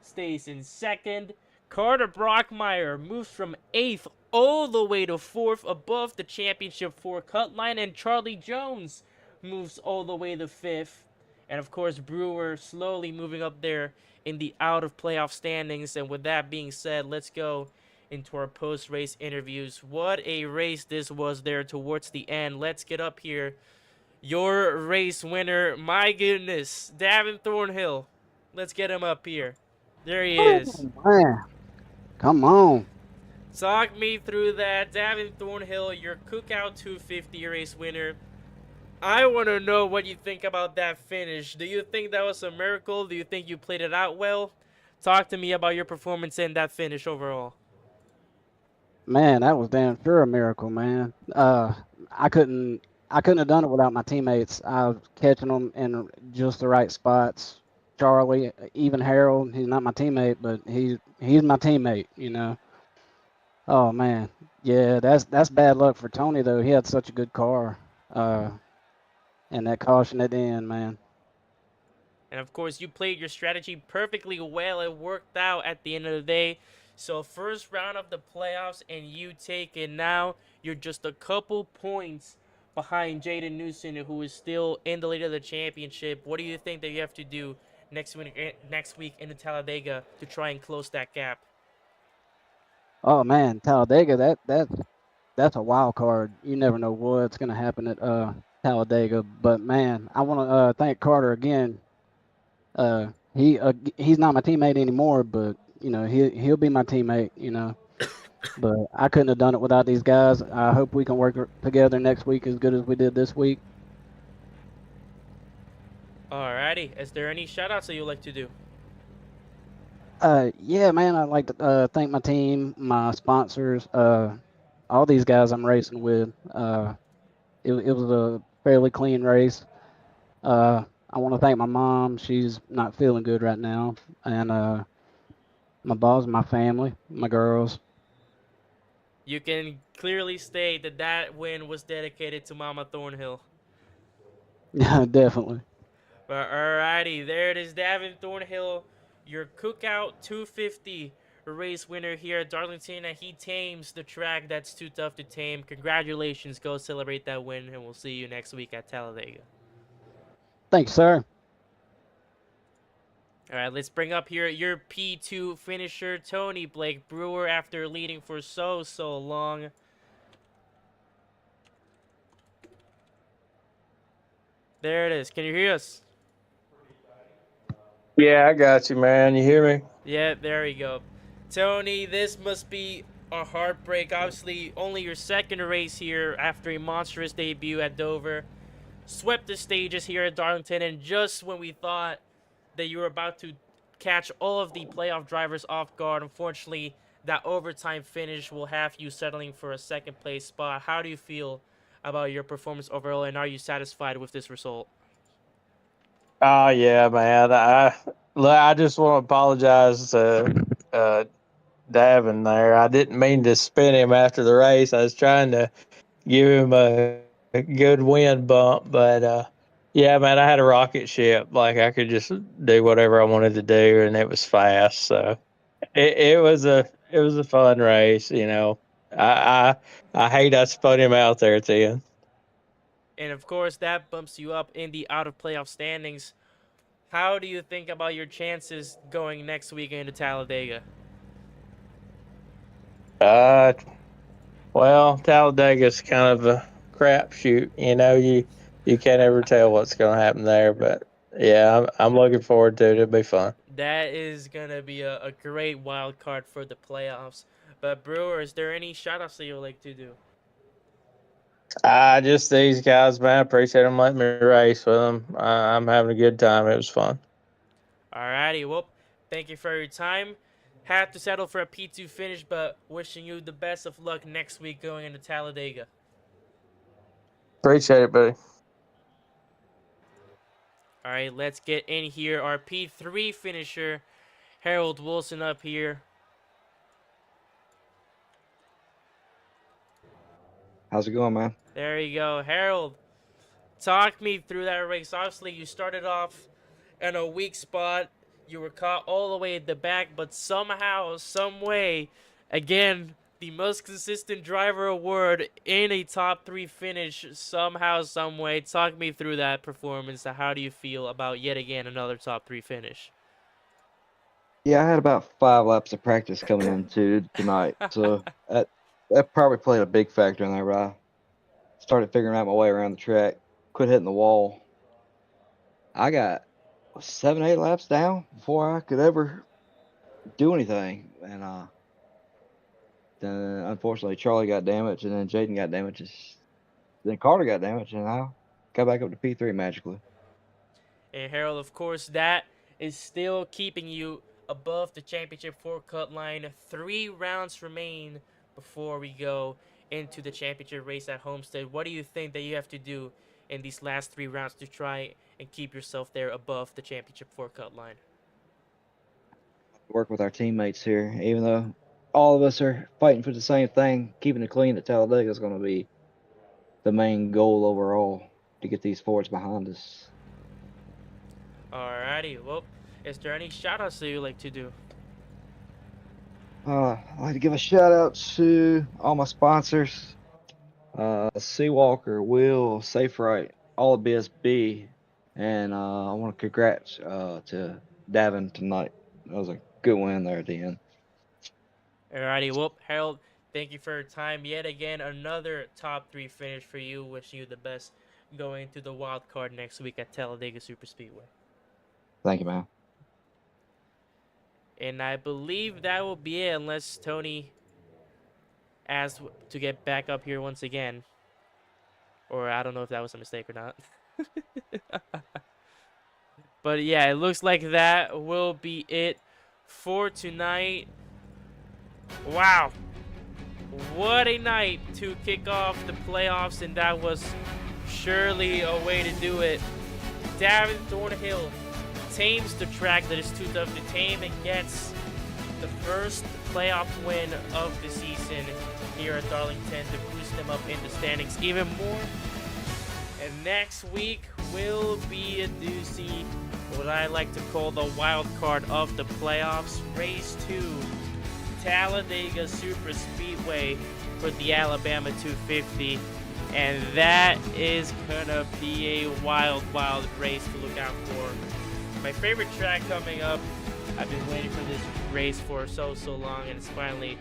stays in second. Carter Brockmeyer moves from 8th all the way to 4th above the championship 4 cut line. And Charlie Jones moves all the way to 5th. And of course, Brewer slowly moving up there in the out of playoff standings. And with that being said, let's go into our post-race interviews. What a race this was there towards the end. Let's get up here. Your race winner, my goodness, Davin Thornhill. Let's get him up here. There he is. Oh, man. Come on. Talk me through that. Davin Thornhill, your Cookout 250 race winner. I want to know what you think about that finish. Do you think that was a miracle? Do you think you played it out well? Talk to me about your performance in that finish overall. Man, that was damn sure a miracle, man. I couldn't have done it without my teammates. I was catching them in just the right spots. Charlie, even Harold, he's not my teammate, but he's my teammate, you know. Oh man, yeah, that's bad luck for Tony though. He had such a good car, and that caution at the end, man. And of course, you played your strategy perfectly well. It worked out at the end of the day. So first round of the playoffs, and you take it now. You're just a couple points behind Jaden Newson, who is still in the lead of the championship. What do you think that you have to do next week in Talladega to try and close that gap? Oh man, Talladega, that's a wild card. You never know what's gonna happen at Talladega. But man, I want to thank Carter again. He's not my teammate anymore, but you know he'll be my teammate. You know, but I couldn't have done it without these guys. I hope we can work together next week as good as we did this week. Alrighty, is there any shout-outs that you'd like to do? Yeah, man, I'd like to thank my team, my sponsors, all these guys I'm racing with. It was a fairly clean race. I want to thank my mom. She's not feeling good right now. And my boss, my family, my girls. You can clearly state that that win was dedicated to Mama Thornhill. Definitely. But alrighty, there it is, Davin Thornhill, your Cookout 250 race winner here at Darlington, and he tames the track that's too tough to tame. Congratulations, go celebrate that win, and we'll see you next week at Talladega. Thanks, sir. All right, let's bring up here your P2 finisher, Tony Blake Brewer, after leading for so long. There it is. Can you hear us? Yeah, I got you, man. You hear me? Yeah, there we go. Tony, this must be a heartbreak. Obviously, only your second race here after a monstrous debut at Dover. Swept the stages here at Darlington, and just when we thought that you were about to catch all of the playoff drivers off guard, unfortunately, that overtime finish will have you settling for a second place spot. How do you feel about your performance overall, and are you satisfied with this result? Oh yeah, man. I just want to apologize to Davin there. I didn't mean to spin him after the race. I was trying to give him a good wind bump, but yeah, man, I had a rocket ship. Like I could just do whatever I wanted to do, and it was fast. So it was a fun race. You know, I hate I spun him out there at the end. And of course, that bumps you up in the out of playoff standings. How do you think about your chances going next week into Talladega? Well, Talladega's kind of a crapshoot. You know, you can't ever tell what's going to happen there. But yeah, I'm looking forward to it. It'll be fun. That is going to be a great wild card for the playoffs. But Brewer, is there any shout-outs that you would like to do? Just these guys, man. I appreciate them letting me race with them. I'm having a good time. It was fun. Alrighty, well, thank you for your time. Had to settle for a P2 finish, but wishing you the best of luck next week going into Talladega. Appreciate it, buddy. Alright, let's get in here. Our P3 finisher, Harold Wilson, up here. How's it going, man? There you go. Harold, talk me through that race. Obviously, you started off in a weak spot. You were caught all the way at the back, but somehow, some way, again, the most consistent driver award in a top 3 finish, somehow, some way. Talk me through that performance. How do you feel about, yet again, another top 3 finish? Yeah, I had about 5 laps of practice coming into tonight, so that probably played a big factor in there. But I started figuring out my way around the track, quit hitting the wall. I got 7, 8 laps down before I could ever do anything, and then unfortunately Charlie got damaged, and then Jaden got damaged, then Carter got damaged, and I got back up to P3 magically. And Harold, of course, that is still keeping you above the championship 4-cut line. 3 rounds remain before we go into the championship race at Homestead. What do you think that you have to do in these last 3 rounds to try and keep yourself there above the championship 4-cut line? Work with our teammates here, even though all of us are fighting for the same thing. Keeping it clean at Talladega is going to be the main goal overall, to get these Fords behind us. Alrighty, well, is there any shout-outs that you'd like to do? I'd like to give a shout out to all my sponsors, Seawalker, Will, Safe Right, all of BSB, and I want to congrats to Davin tonight. That was a good win there at the end. Alrighty, well, Harold, thank you for your time. Yet again, another top 3 finish for you. Wishing you the best going to the wild card next week at Talladega Superspeedway. Thank you, man. And I believe that will be it, unless Tony asked to get back up here once again. Or I don't know if that was a mistake or not. But yeah, it looks like that will be it for tonight. Wow. What a night to kick off the playoffs, and that was surely a way to do it. Darren Thornhill tames the track that is too tough to tame and gets the first playoff win of the season here at Darlington to boost them up in the standings even more. And next week will be a doozy, what I like to call the wild card of the playoffs. Race 2, Talladega Super Speedway for the Alabama 250. And that is gonna be a wild, wild race to look out for. My favorite track coming up. I've been waiting for this race for so long, and it's finally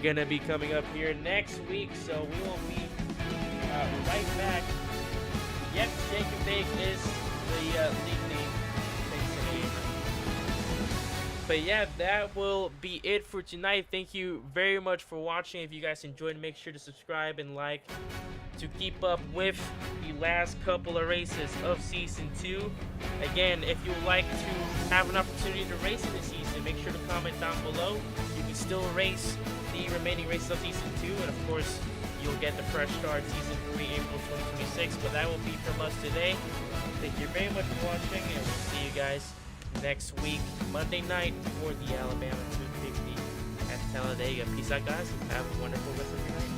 gonna be coming up here next week. So we will be right back. Yep, Shake and Bake is the league name. But yeah, that will be it for tonight. Thank you very much for watching. If you guys enjoyed, make sure to subscribe and like to keep up with the last couple of races of Season 2. Again, if you would like to have an opportunity to race in the season, make sure to comment down below. You can still race the remaining races of Season 2, and of course, you'll get the fresh start Season 3 April 2026, but that will be from us today. Thank you very much for watching, and we'll see you guys next week, Monday night, for the Alabama 250 at Talladega. Peace out, guys, and have a wonderful rest of your night.